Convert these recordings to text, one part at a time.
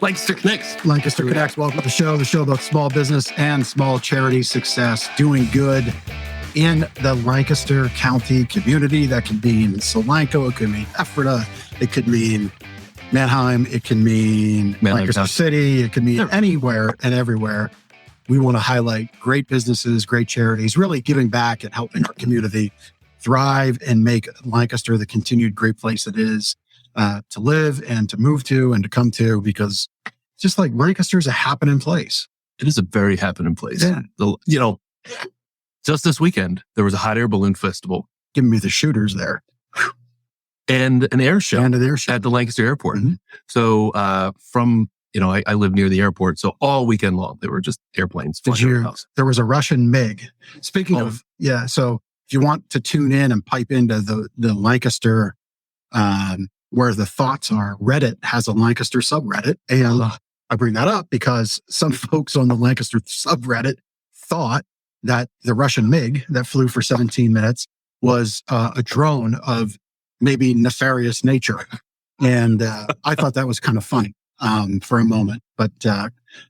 Lancaster Connects. Lancaster Connects. Welcome to the show about small business and small charity success, doing good in the Lancaster County community. That could mean Solanco, it could mean Ephrata, it could mean Manheim, it can mean Lancaster City, it could mean anywhere and everywhere. We want to highlight great businesses, great charities, really giving back and helping our community thrive and make Lancaster the continued great place it is to live and to move to and to come to, because just like Lancaster is a happening place. It is a very happening place. Yeah. Just this weekend, there was a hot air balloon festival. Giving me the shooters there. And an air show. And an air show. At the Lancaster Airport. Mm-hmm. So I live near the airport. So all weekend long, there were just airplanes flying over the house. There was a Russian MiG. Speaking of, so if you want to tune in and pipe into the Lancaster, where the thoughts are, Reddit has a Lancaster subreddit. And I bring that up because some folks on the Lancaster subreddit thought that the Russian MiG that flew for 17 minutes was a drone of maybe nefarious nature. And I thought that was kind of funny for a moment. But yeah.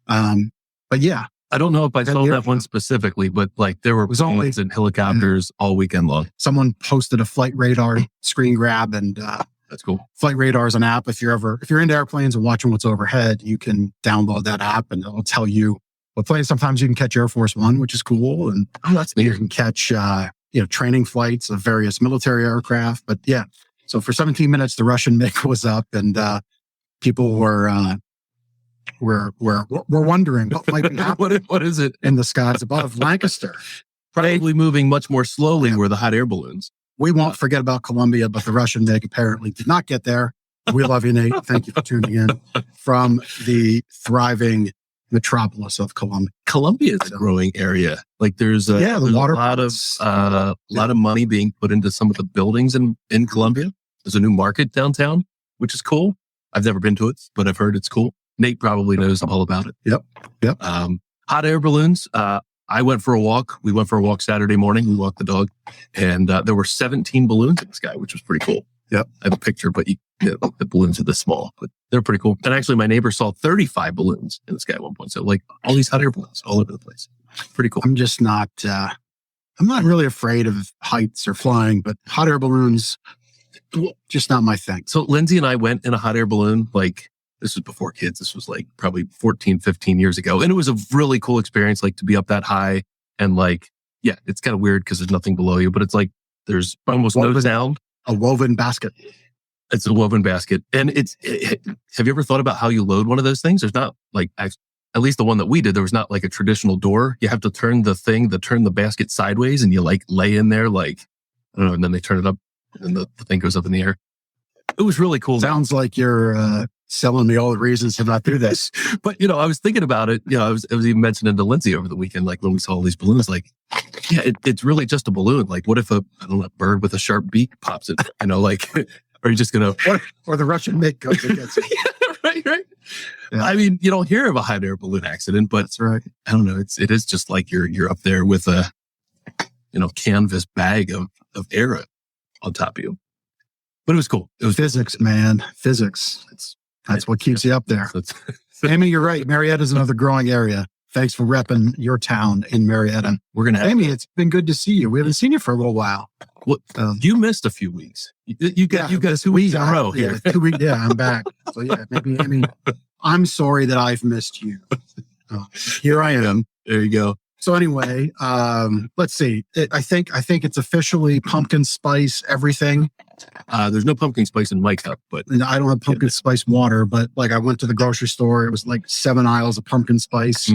I don't know if I saw that one specifically, but like there were planes and helicopters all weekend long. Someone posted a flight radar screen grab, and that's cool. Flight radar is an app. If you're into airplanes and watching what's overhead, you can download that app and it'll tell you what planes. Sometimes you can catch Air Force One, which is cool. And that's neat. You can catch training flights of various military aircraft. But yeah, so for 17 minutes, the Russian MiG was up, and people were wondering what might be happening. What is it in the skies above Lancaster? Probably moving much more slowly were the hot air balloons. We won't forget about Columbia, but the Russian MiG apparently did not get there. We love you, Nate. Thank you for tuning in from the thriving metropolis of Columbia. Columbia is a growing area. Like there's a lot of money being put into some of the buildings in Columbia. There's a new market downtown, which is cool. I've never been to it, but I've heard it's cool. Nate probably knows all about it. Yep. Hot air balloons. I went for a walk. We went for a walk Saturday morning. We walked the dog, and there were 17 balloons in the sky, which was pretty cool. Yep. I have a picture, but the balloons are this small, but they're pretty cool. And actually, my neighbor saw 35 balloons in the sky at one point. So like all these hot air balloons all over the place. Pretty cool. I'm just not, I'm not really afraid of heights or flying, but hot air balloons, just not my thing. So Lindsay and I went in a hot air balloon, like this was before kids. This was like probably 14, 15 years ago. And it was a really cool experience, like to be up that high. And like, yeah, it's kind of weird because there's nothing below you, but it's like, there's almost no sound. A woven basket. It's a woven basket. And have you ever thought about how you load one of those things? There's not like, at least the one that we did, there was not like a traditional door. You have to turn the basket sideways, and you like lay in there, like, I don't know, and then they turn it up and the thing goes up in the air. It was really cool. Sounds like you're selling me all the reasons to not do this. But, I was thinking about it. I was even mentioning to Lindsay over the weekend, like when we saw all these balloons, like, yeah, it's really just a balloon. Like, what if a bird with a sharp beak pops it? Like, are you just going to... Or the Russian MiG goes against it. Yeah, right. Yeah. I mean, you don't hear of a hot air balloon accident, but that's right. I don't know. It is just like you're up there with a, canvas bag of air on top of you. But it was cool. It was physics, man. Physics. That's what keeps you up there. Amy, you're right. Marietta's another growing area. Thanks for repping your town in Marietta. We're going to Amy, it's been good to see you. We haven't seen you for a little while. Well, you missed a few weeks. You got 2 weeks in a row here. 2 weeks. Yeah, I'm back. So yeah, maybe Amy, I'm sorry that I've missed you. Here I am. There you go. So anyway, let's see. I think it's officially pumpkin spice everything. There's no pumpkin spice in my cup, but I don't have pumpkin spice water. But like I went to the grocery store, it was like 7 aisles of pumpkin spice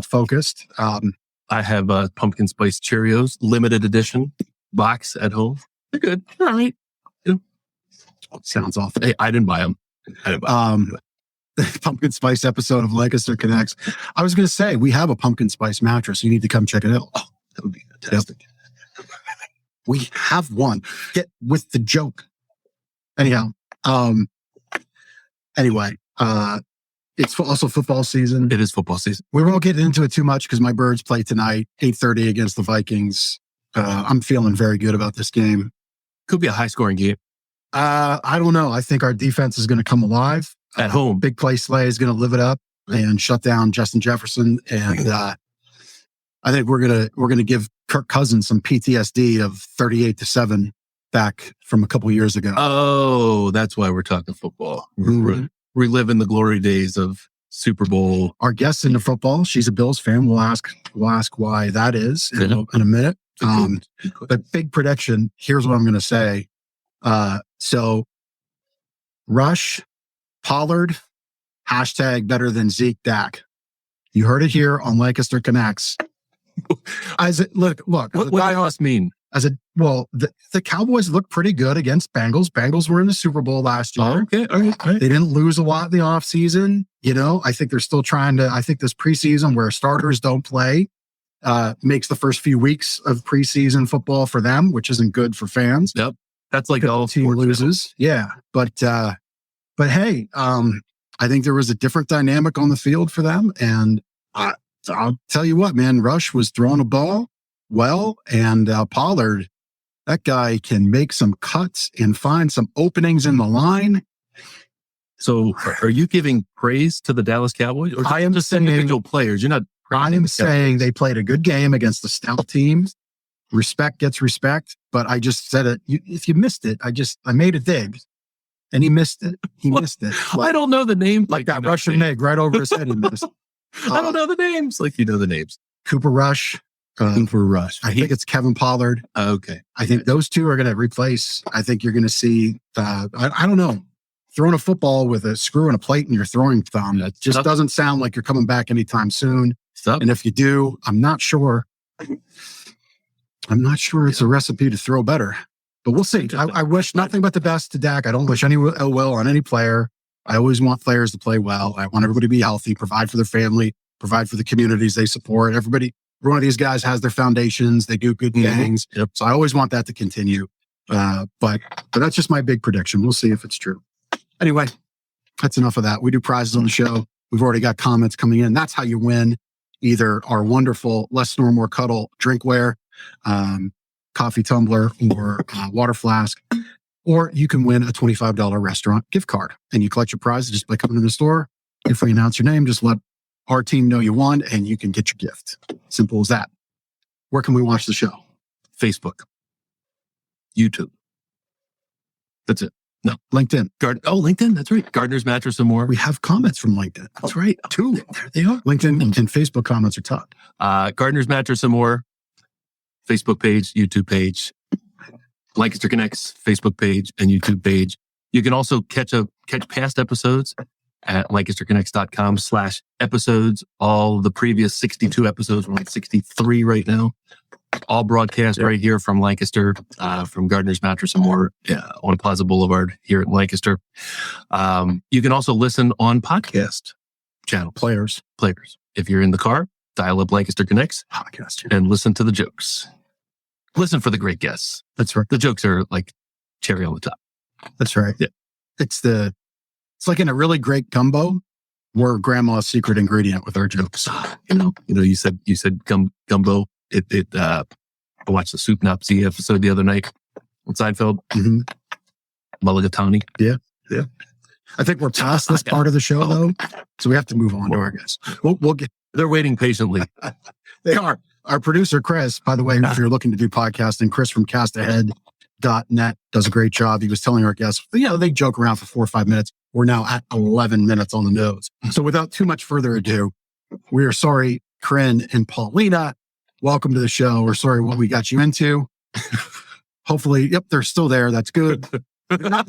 focused. I have pumpkin spice Cheerios limited edition box at home. They're good. All right. Sounds awful. Hey, I didn't buy them. The pumpkin spice episode of Lancaster Connects. I was going to say, we have a pumpkin spice mattress. You need to come check it out. Oh, that would be fantastic. Yep. We have one. Get with the joke. Anyhow, it's also football season. It is football season. We won't get into it too much because my Birds play tonight, 8:30 against the Vikings. I'm feeling very good about this game. Could be a high-scoring game. I don't know. I think our defense is going to come alive. At home. Big Play Slay is going to live it up and shut down Justin Jefferson. And I think we're gonna give Kirk Cousins some PTSD of 38-7 back from a couple years ago. Oh, that's why we're talking football. We're reliving the glory days of Super Bowl. Our guest into football, she's a Bills fan. We'll ask why that is in a minute. But big prediction. Here's what I'm going to say. So Rush, Pollard, hashtag better than Zeke Dak. You heard it here on Lancaster Connects. Look. What does that mean? The Cowboys look pretty good against Bengals. Bengals were in the Super Bowl last year. Oh, okay. All right. They didn't lose a lot in the offseason. I think they're still trying to, I think this preseason where starters don't play makes the first few weeks of preseason football for them, which isn't good for fans. Yep. That's like all team loses. Yeah. But hey, I think there was a different dynamic on the field for them. And I'll tell you what, man, Rush was throwing a ball well, and Pollard, that guy can make some cuts and find some openings in the line. So are you giving praise to the Dallas Cowboys? Or I am just saying, individual players. You're not. I am saying they played a good game against the stout teams. Respect gets respect. But I just said it. If you missed it, I made a dig. And he missed it. Missed it. I don't know the name. Like that Russian egg right over his head. He missed. I don't know the names. Like you know the names. Cooper Rush. Cooper Rush. I think it's Kevin Pollard. Okay. I think those two are going to replace. I think you're going to see, I don't know, throwing a football with a screw and a plate in your throwing thumb. That just doesn't sound like you're coming back anytime soon. And if you do, I'm not sure it's a recipe to throw better. But we'll see. I wish nothing but the best to Dak. I don't wish any ill will on any player. I always want players to play well. I want everybody to be healthy, provide for their family, provide for the communities they support. Every one of these guys has their foundations. They do good things. Yep. So I always want that to continue. But that's just my big prediction. We'll see if it's true. Anyway, that's enough of that. We do prizes on the show. We've already got comments coming in. That's how you win either our wonderful Less Snore, More Cuddle drinkware, coffee tumbler, or water flask. Or you can win a $25 restaurant gift card. And you collect your prize just by coming to the store. If we announce your name, just let our team know you won and you can get your gift. Simple as that. Where can we watch the show? Facebook. YouTube. That's it. No. LinkedIn. LinkedIn. That's right. Gardener's Mattress and More. We have comments from LinkedIn. That's right. Two. There they are. LinkedIn and Facebook comments are top. Gardener's Mattress and More. Facebook page, YouTube page. Lancaster Connects Facebook page and YouTube page. You can also catch past episodes at lancasterconnects.com/episodes. All the previous 62 episodes, we're on 63 right now. All broadcast right here from Lancaster, from Gardener's Mattress and More on Plaza Boulevard here at Lancaster. You can also listen on podcast channel players. If you're in the car, dial up Lancaster Connects Podcast and listen to the jokes. Listen for the great guests. That's right. The jokes are like cherry on the top. That's right. Yeah. It's like in a really great gumbo, we're grandma's secret ingredient with our jokes. You said gumbo. I watched the Soup Nazi episode the other night on Seinfeld. Mm-hmm. Mulligatawny. Yeah. I think we're past this part of the show though, so we have to move on to our guests. We'll get. They're waiting patiently. They are. Our producer, Chris, by the way, if you're looking to do podcasting, Chris from castahead.net does a great job. He was telling our guests, they joke around for 4 or 5 minutes. We're now at 11 minutes on the nose. So without too much further ado, we are sorry, Kryn and Paulina. Welcome to the show. We're sorry what we got you into. Hopefully, they're still there. That's good. Not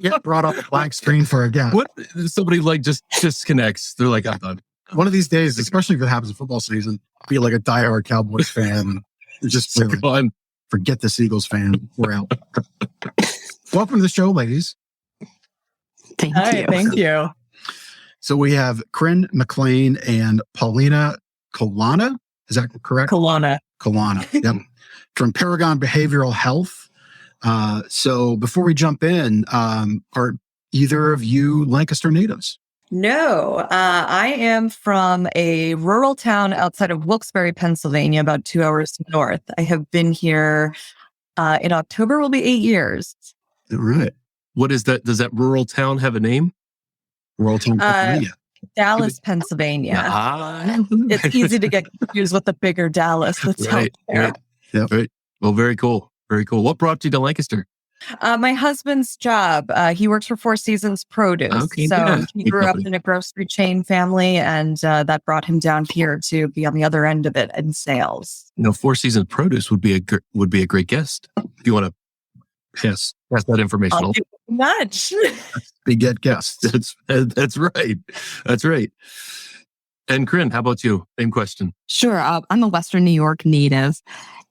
yet brought up a blank screen for a guest. What? Somebody just disconnects. They're like, I'm done. One of these days, especially if it happens in football season, be like a diehard Cowboys fan. Just really forget this Eagles fan. We're out. Welcome to the show, ladies. Thank you. So we have Kryn McClain and Paulina Colonna. Is that correct? Colonna. Yep. From Paragon Behavioral Health. So before we jump in, are either of you Lancaster natives? No, I am from a rural town outside of Wilkes-Barre, Pennsylvania, about 2 hours north. I have been here in October will be 8 years. All right. What is that? Does that rural town have a name? Rural town, Uh, Pennsylvania. Dallas, Pennsylvania. Ah, It's easy to get confused with the bigger Dallas that's out right, there. right, Yep. right. Well, very cool. Very cool. What brought you to Lancaster? My husband's job, he works for Four Seasons Produce. Okay, So yeah. he Good grew up company. in a grocery chain family, and that brought him down here to be on the other end of it in sales. Four Seasons Produce would be a great guest. If you want to pass that information I'll along. do much. We get guests. That's right. That's right. And Kryn, how about you? Same question. Sure. I'm a Western New York native,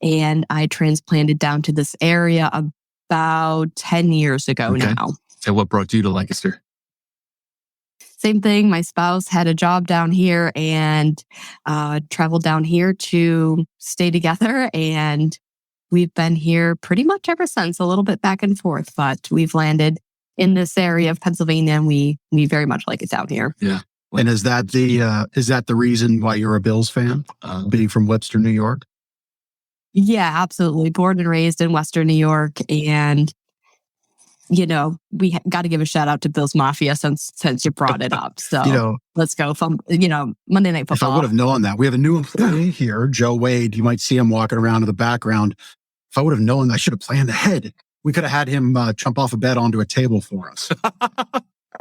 and I transplanted down to this area about 10 years ago Okay. now. And what brought you to Lancaster? Same thing. My spouse had a job down here and traveled down here to stay together. And we've been here pretty much ever since, a little bit back and forth, but we've landed in this area of Pennsylvania, and we very much like it down here. Yeah. And is that the reason why you're a Bills fan, being from Webster, New York? Yeah, absolutely. Born and raised in Western New York. And, we got to give a shout out to Bills Mafia since you brought it up. So let's go from, Monday Night If I Football. would have known that, we have a new employee here, Joe Wade. You might see him walking around in the background. If I would have known, I should have planned ahead. We could have had him jump off a bed onto a table for us.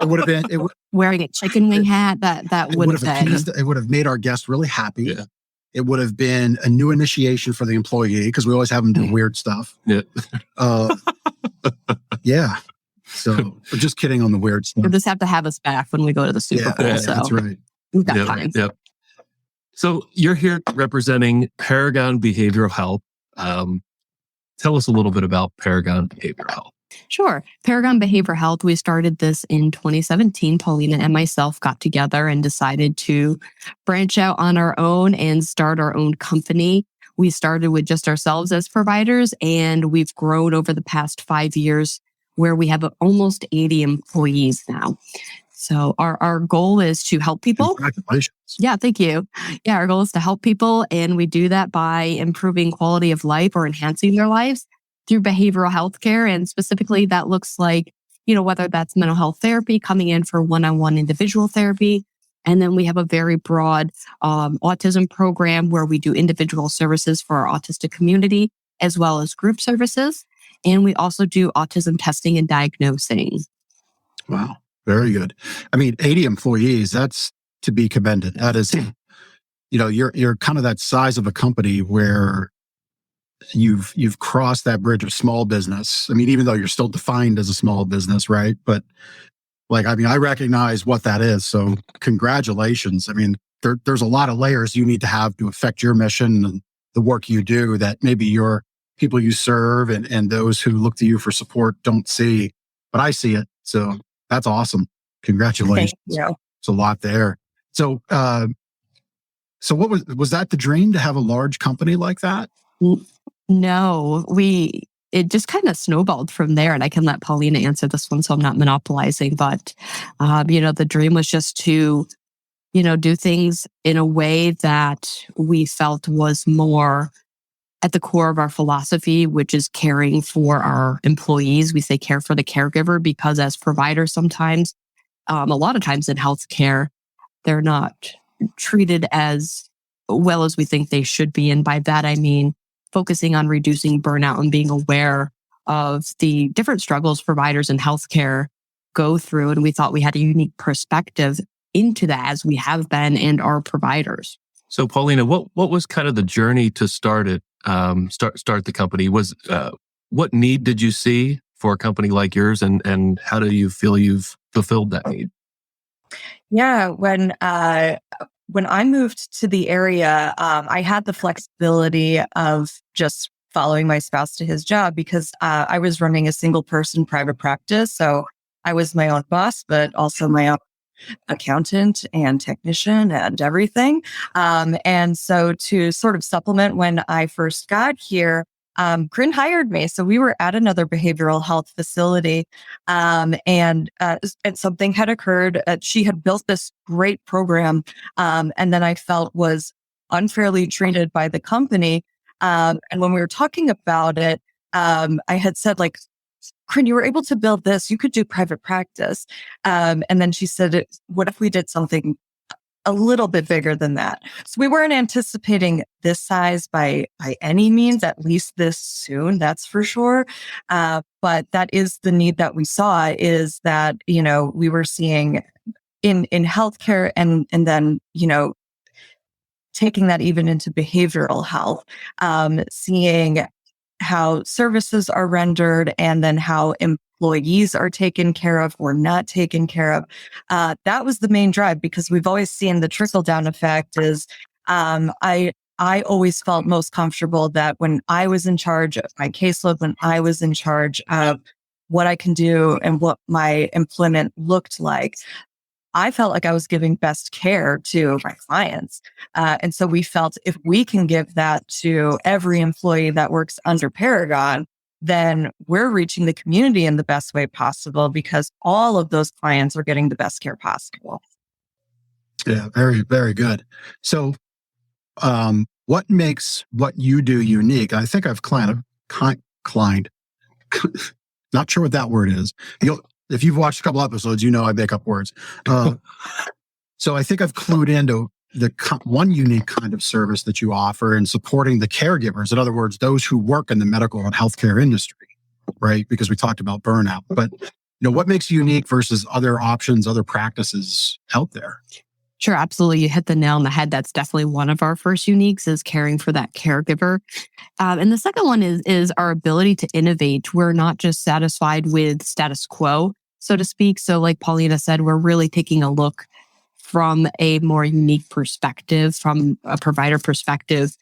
It would have been Wearing a chicken wing hat, that would have been. It would have made our guests really happy. Yeah. It would have been a new initiation for the employee because we always have them do weird stuff. Yeah. Yeah. So we're just kidding on the weird stuff. You'll just have to have us back when we go to the Super Bowl. Yeah, So that's right. we've got time. Yep. So you're here representing Paragon Behavioral Health. Tell us a little bit about Paragon Behavioral Health. Sure. Paragon Behavioral Health, we started this in 2017. Paulina and myself got together and decided to branch out on our own and start our own company. We started with just ourselves as providers, and we've grown over the past 5 years where we have almost 80 employees now. So our goal is to help people. Congratulations. Yeah, thank you. Yeah, our goal is to help people, and we do that by improving quality of life or enhancing their lives through behavioral health care. And specifically, that looks like, whether that's mental health therapy, coming in for one-on-one individual therapy. And then we have a very broad autism program where we do individual services for our autistic community, as well as group services. And we also do autism testing and diagnosing. Wow. Very good. 80 employees, that's to be commended. That is, you're kind of that size of a company where you've crossed that bridge of small business. Even though you're still defined as a small business, right? But I recognize what that is. So congratulations. There's a lot of layers you need to have to affect your mission and the work you do that maybe your people you serve and those who look to you for support don't see, but I see it. So that's awesome. Congratulations. Thank you. It's a lot there. So, so what was that the dream to have a large company like that? No, it just kind of snowballed from there, and I can let Paulina answer this one, so I'm not monopolizing. But, the dream was just to, do things in a way that we felt was more at the core of our philosophy, which is caring for our employees. We say care for the caregiver because as providers, sometimes, a lot of times in healthcare, they're not treated as well as we think they should be. And by that, I mean focusing on reducing burnout and being aware of the different struggles providers in healthcare go through. And we thought we had a unique perspective into that as we have been and are providers. So Paulina, what was kind of the journey to start it? Start the company? What need did you see for a company like yours, and how do you feel you've fulfilled that need? Yeah, when I moved to the area, I had the flexibility of just following my spouse to his job because I was running a single person private practice. So I was my own boss, but also my own accountant and technician and everything. And so to sort of supplement when I first got here, Kryn hired me. So we were at another behavioral health facility, and something had occurred. She had built this great program, and then I felt was unfairly treated by the company. And when we were talking about it, I had said, Kryn, you were able to build this. You could do private practice. And then she said, what if we did something a little bit bigger than that? So we weren't anticipating this size by any means, at least this soon, that's for sure. But that is the need that we saw, is that, we were seeing in healthcare and then, taking that even into behavioral health, seeing how services are rendered and then how employees are taken care of or not taken care of. That was the main drive, because we've always seen the trickle down effect is, I always felt most comfortable that when I was in charge of my caseload, when I was in charge of what I can do and what my employment looked like, I felt like I was giving best care to my clients. And so we felt if we can give that to every employee that works under Paragon, then we're reaching the community in the best way possible, because all of those clients are getting the best care possible. Yeah, very, very good. So, what makes what you do unique? I think I've climbed, not sure what that word is. If you've watched a couple episodes, I make up words. So I think I've clued into the one unique kind of service that you offer in supporting the caregivers. In other words, those who work in the medical and healthcare industry, right? Because we talked about burnout. But what makes you unique versus other options, other practices out there? Sure, absolutely. You hit the nail on the head. That's definitely one of our first uniques, is caring for that caregiver. And the second one is our ability to innovate. We're not just satisfied with status quo, so to speak. So like Paulina said, we're really taking a look from a more unique perspective, from a provider perspective,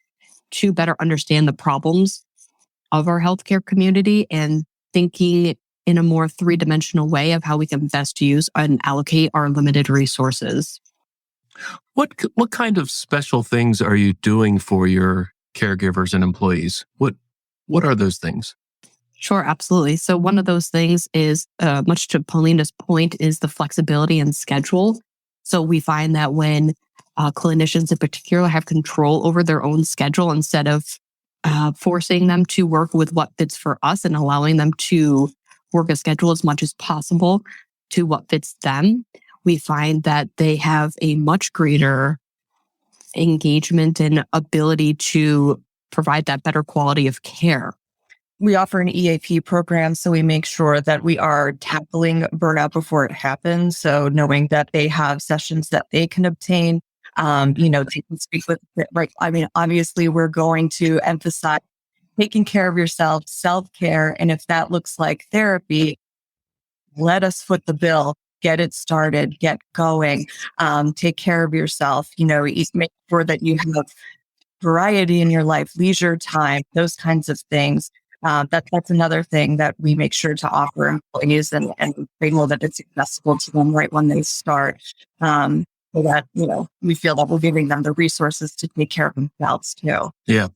to better understand the problems of our healthcare community and thinking in a more three-dimensional way of how we can best use and allocate our limited resources. What kind of special things are you doing for your caregivers and employees? What are those things? Sure, absolutely. So one of those things is, much to Paulina's point, is the flexibility and schedule. So we find that when clinicians in particular have control over their own schedule, instead of forcing them to work with what fits for us and allowing them to work a schedule as much as possible to what fits them, we find that they have a much greater engagement and ability to provide that better quality of care. We offer an EAP program, so we make sure that we are tackling burnout before it happens. So knowing that they have sessions that they can obtain, they can speak with, right? I mean, obviously we're going to emphasize taking care of yourself, self-care. And if that looks like therapy, let us foot the bill, get it started, get going, take care of yourself, make sure that you have variety in your life, leisure time, those kinds of things. That's another thing that we make sure to offer employees, and they know that it's accessible to them right when they start. So that, we feel that we're giving them the resources to take care of themselves too. Yeah.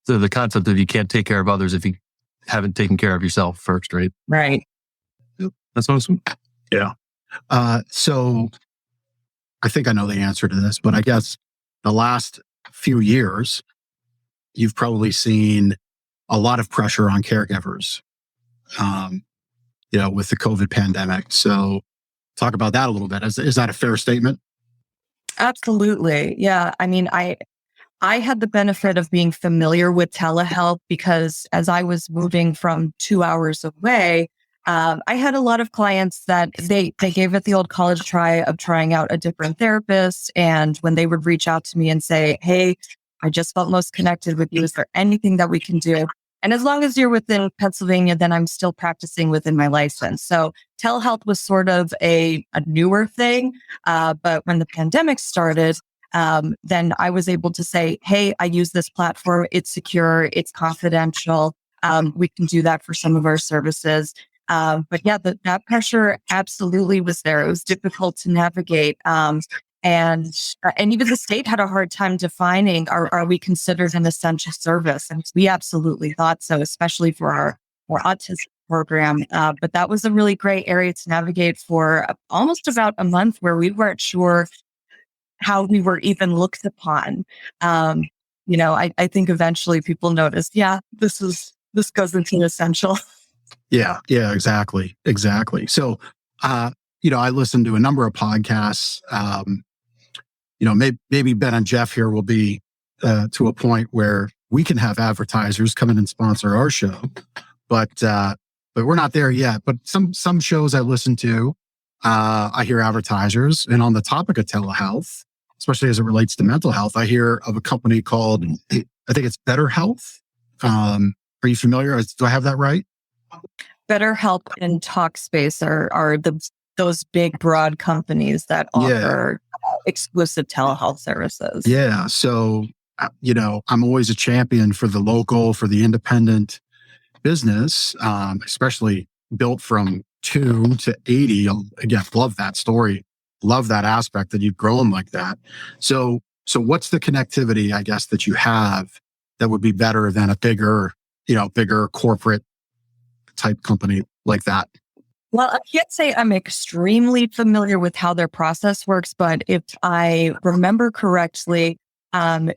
So the concept of you can't take care of others if you haven't taken care of yourself first, right? Right. Yep. That's awesome. Yeah. So I think I know the answer to this, but I guess the last few years, you've probably seen a lot of pressure on caregivers, with the COVID pandemic. So talk about that a little bit. Is that a fair statement? Absolutely. Yeah. I mean, I had the benefit of being familiar with telehealth, because as I was moving from 2 hours away, I had a lot of clients that they gave it the old college try of trying out a different therapist. And when they would reach out to me and say, hey, I just felt most connected with you, is there anything that we can do? And as long as you're within Pennsylvania, then I'm still practicing within my license. So telehealth was sort of a newer thing. But when the pandemic started, then I was able to say, hey, I use this platform. It's secure. It's confidential. We can do that for some of our services. But yeah, that pressure absolutely was there. It was difficult to navigate. And even the state had a hard time defining, are we considered an essential service? And we absolutely thought so, especially for our autism program. But that was a really great area to navigate for almost about a month, where we weren't sure how we were even looked upon. I think eventually people noticed, this goes into essential. Yeah, exactly. So, I listen to a number of podcasts. Maybe Ben and Jeff here will be to a point where we can have advertisers come in and sponsor our show, but we're not there yet. But some shows I listen to, I hear advertisers, and on the topic of telehealth, especially as it relates to mental health, I hear of a company called, I think it's Better Health. Are you familiar? Do I have that right? BetterHelp and Talkspace are those big, broad companies that offer exclusive telehealth services. Yeah. So, I'm always a champion for the local, for the independent business, especially built from 2 to 80. Again, love that story. Love that aspect that you've grown like that. So what's the connectivity, I guess, that you have that would be better than a bigger corporate type company like that? Well, I can't say I'm extremely familiar with how their process works, but if I remember correctly,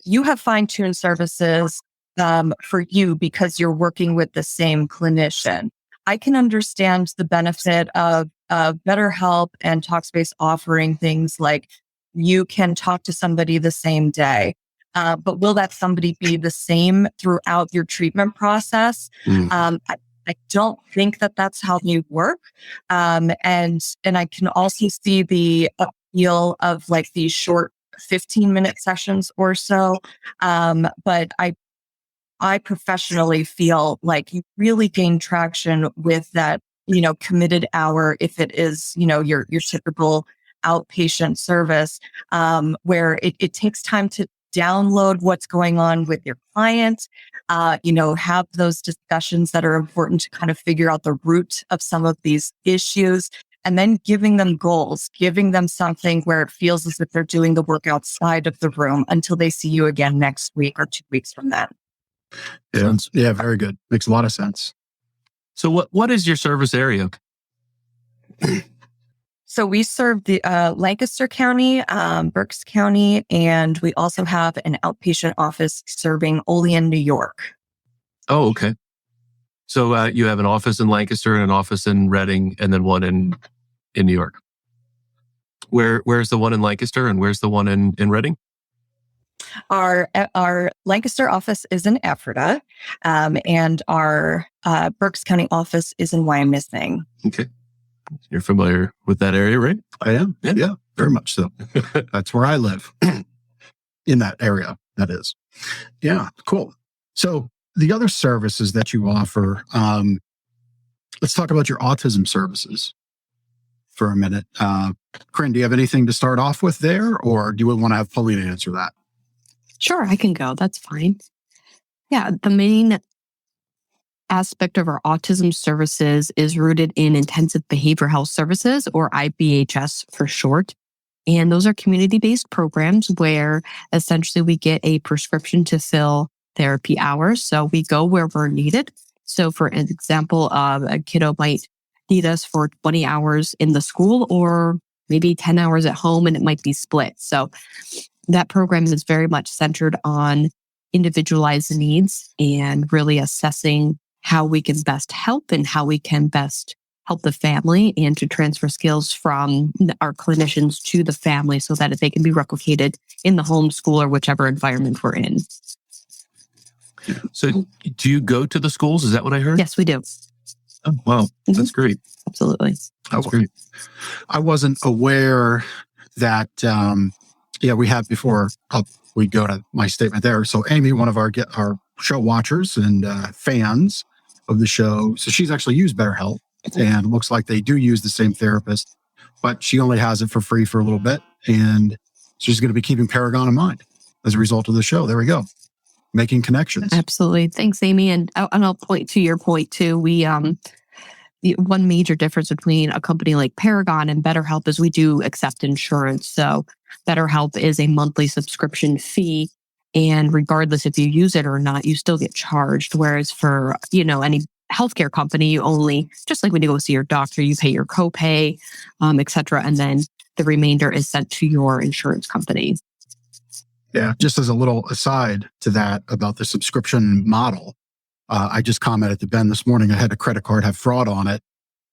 you have fine-tuned services for you because you're working with the same clinician. I can understand the benefit of BetterHelp and Talkspace offering things like you can talk to somebody the same day. But will that somebody be the same throughout your treatment process? I don't think that that's how you work. And I can also see the appeal of like these short 15-minute sessions or so. But I professionally feel like you really gain traction with that, committed hour if it is, your typical outpatient service, where it takes time to download what's going on with your client, have those discussions that are important to kind of figure out the root of some of these issues, and then giving them goals, giving them something where it feels as if they're doing the work outside of the room until they see you again next week or 2 weeks from then. Yeah, very good. Makes a lot of sense. So what is your service area? So we serve the Lancaster County, Berks County, and we also have an outpatient office serving Olean, New York. Oh, okay. So you have an office in Lancaster and an office in Reading, and then one in New York. Where's the one in Lancaster and where's the one in Reading? Our Lancaster office is in Ephrata, and our Berks County office is in Wyomissing. Okay. You're familiar with that area, right? I am. Yeah, very much so. That's where I live, in that area, that is. Yeah, cool. So the other services that you offer, let's talk about your autism services for a minute. Kryn, do you have anything to start off with there, or do you want to have Paulina answer that? Sure, I can go. That's fine. Yeah, the main aspect of our autism services is rooted in intensive behavioral health services, or IBHS for short. And those are community-based programs where essentially we get a prescription to fill therapy hours. So we go where we're needed. So for an example, a kiddo might need us for 20 hours in the school or maybe 10 hours at home, and it might be split. So that program is very much centered on individualized needs and really assessing how we can best help and how we can best help the family, and to transfer skills from our clinicians to the family so that they can be replicated in the home, school, or whichever environment we're in. So do you go to the schools? Is that what I heard? Yes, we do. Oh, wow. That's great. Absolutely. That's great. I wasn't aware that, we had before we go to my statement there. So Amy, one of our show watchers and fans of the show, so she's actually used BetterHelp, and it looks like they do use the same therapist, but she only has it for free for a little bit, and she's going to be keeping Paragon in mind as a result of the show. There we go. Making connections. Absolutely. Thanks, Amy. And I'll point to your point too. We the one major difference between a company like Paragon and BetterHelp is we do accept insurance. So BetterHelp is a monthly subscription fee, and regardless if you use it or not, you still get charged. Whereas for any healthcare company, you only, just like when you go see your doctor, you pay your copay, et cetera, and then the remainder is sent to your insurance company. Yeah, just as a little aside to that about the subscription model, I just commented to Ben this morning, I had a credit card have fraud on it.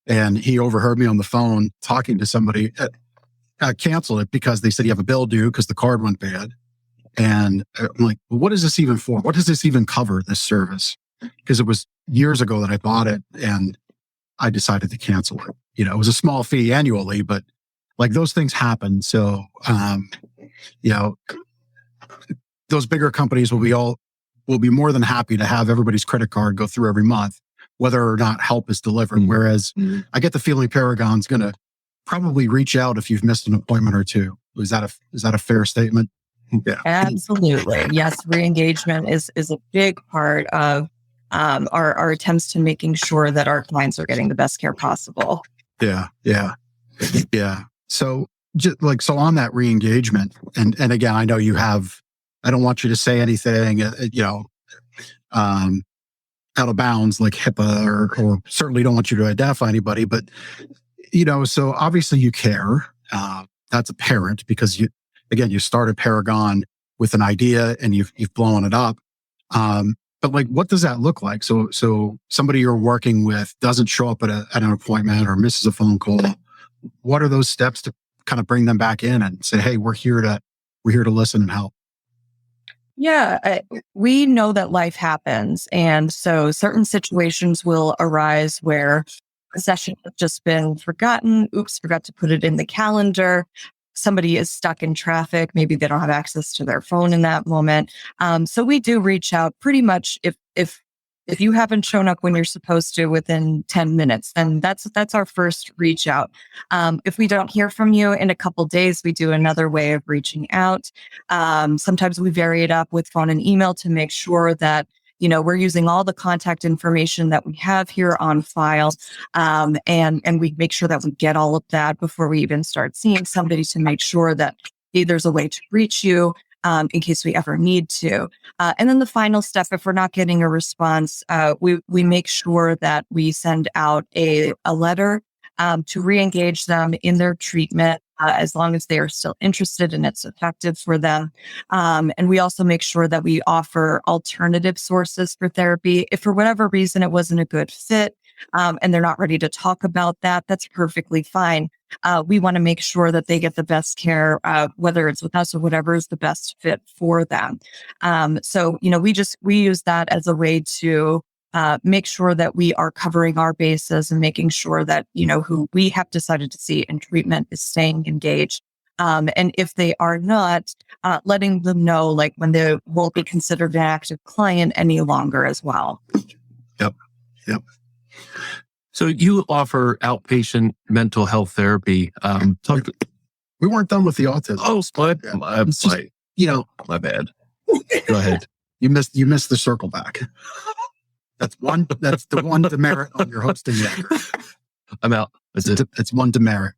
And he overheard me on the phone talking to somebody. I canceled it because they said you have a bill due because the card went bad. And I'm like, well, what is this even for? What does this even cover, this service? Because it was years ago that I bought it and I decided to cancel it. It was a small fee annually, but like those things happen. So, those bigger companies will be more than happy to have everybody's credit card go through every month, whether or not help is delivered. Mm-hmm. Whereas I get the feeling Paragon's going to probably reach out if you've missed an appointment or two. Is that a fair statement? Yeah, absolutely. Yes, re-engagement is a big part of our attempts to making sure that our clients are getting the best care possible. Yeah. So so on that re-engagement, and again, I know you have. I don't want you to say anything, out of bounds like HIPAA, or certainly don't want you to identify anybody. But so obviously you care. That's apparent because you started Paragon with an idea and you've blown it up. But like, what does that look like? So somebody you're working with doesn't show up at an appointment or misses a phone call. What are those steps to kind of bring them back in and say, hey, we're here to listen and help? Yeah, we know that life happens. And so certain situations will arise where a session has just been forgotten. Oops, forgot to put it in the calendar. Somebody is stuck in traffic. Maybe they don't have access to their phone in that moment. So we do reach out pretty much if you haven't shown up when you're supposed to within 10 minutes, then that's our first reach out. If we don't hear from you in a couple days, we do another way of reaching out. Sometimes we vary it up with phone and email to make sure that we're using all the contact information that we have here on file. And we make sure that we get all of that before we even start seeing somebody to make sure that there's a way to reach you in case we ever need to. And then the final step, if we're not getting a response, we make sure that we send out a letter to re-engage them in their treatment as long as they are still interested and it's effective for them. And we also make sure that we offer alternative sources for therapy. If for whatever reason it wasn't a good fit and they're not ready to talk about that, that's perfectly fine. We want to make sure that they get the best care, whether it's with us or whatever is the best fit for them. So we use that as a way to make sure that we are covering our bases and making sure that, who we have decided to see in treatment is staying engaged. And if they are not, letting them know, like when they won't be considered an active client any longer as well. Yep. So you offer outpatient mental health therapy. We weren't done with the autism. Oh, my bad. Go ahead. You missed the circle back. That's the one demerit on your hosting record. I'm out. It's one demerit.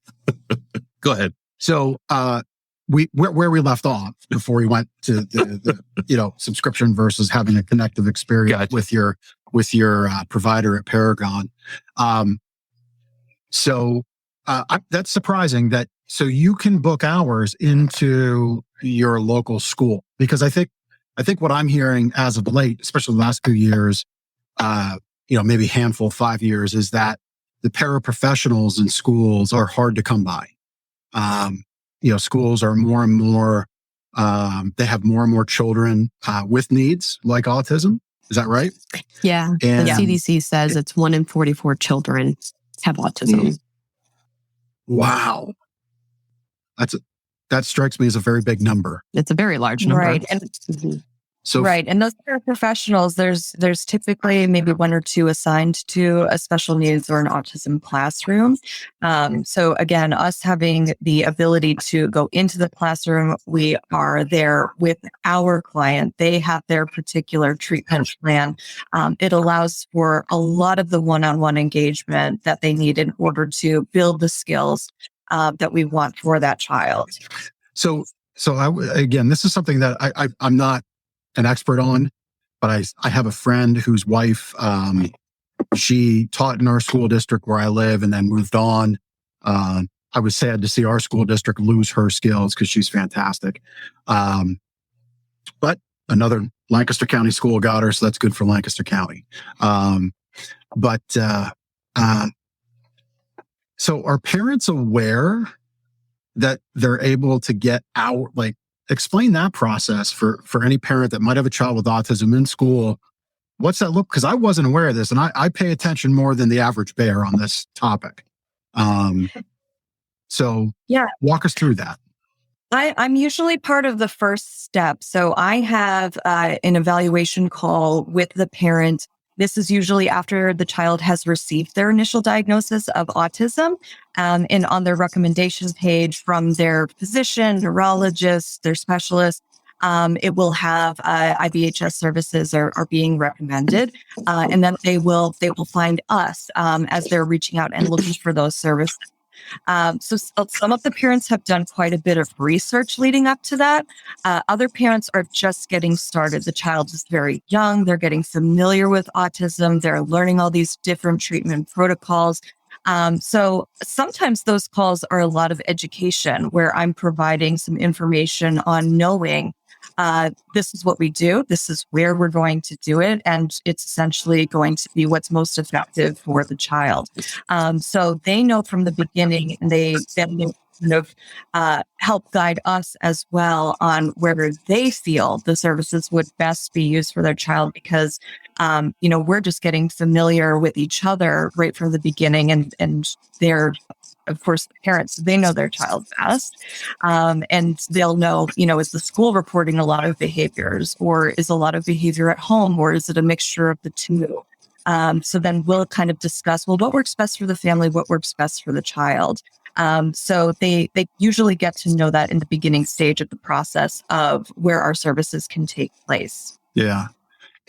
Go ahead. So, where we left off before we went to the subscription versus having a connective experience with your provider at Paragon. That's surprising that so you can book hours into your local school, because I think what I'm hearing as of late, especially the last few years, maybe handful 5 years, is that the paraprofessionals in schools are hard to come by. Schools are more and more, they have more and more children with needs like autism. Is that right? Yeah. And the CDC says it's 1 in 44 children have autism. Wow. That strikes me as a very big number. It's a very large number. Right. And those paraprofessionals, there's typically maybe 1 or 2 assigned to a special needs or an autism classroom. So again, us having the ability to go into the classroom, we are there with our client. They have their particular treatment plan. It allows for a lot of the one-on-one engagement that they need in order to build the skills that we want for that child. So again, this is something that I'm not an expert on, but I have a friend whose wife, she taught in our school district where I live and then moved on. I was sad to see our school district lose her skills because she's fantastic. But another Lancaster County School got her, so that's good for Lancaster County. But so are parents aware that they're able to get out? Like, explain that process for any parent that might have a child with autism in school. What's that look? Because I wasn't aware of this, and I pay attention more than the average bear on this topic. So walk us through that. I'm usually part of the first step. So I have an evaluation call with the parent. This is usually after the child has received their initial diagnosis of autism, and on their recommendation page from their physician, neurologist, their specialist, it will have IVHS services are being recommended, and then they will find us as they're reaching out and looking for those services. So some of the parents have done quite a bit of research leading up to that. Other parents are just getting started. The child is very young. They're getting familiar with autism. They're learning all these different treatment protocols. So sometimes those calls are a lot of education where I'm providing some information on knowing this is what we do. This is where we're going to do it. And it's essentially going to be what's most effective for the child. So they know from the beginning, and they kind of help guide us as well on where they feel the services would best be used for their child, because, we're just getting familiar with each other right from the beginning, and they're, of course, the parents, they know their child best. And they'll know, is the school reporting a lot of behaviors, or is a lot of behavior at home, or is it a mixture of the two? So then we'll kind of discuss, well, what works best for the family, what works best for the child. So they usually get to know that in the beginning stage of the process of where our services can take place. Yeah.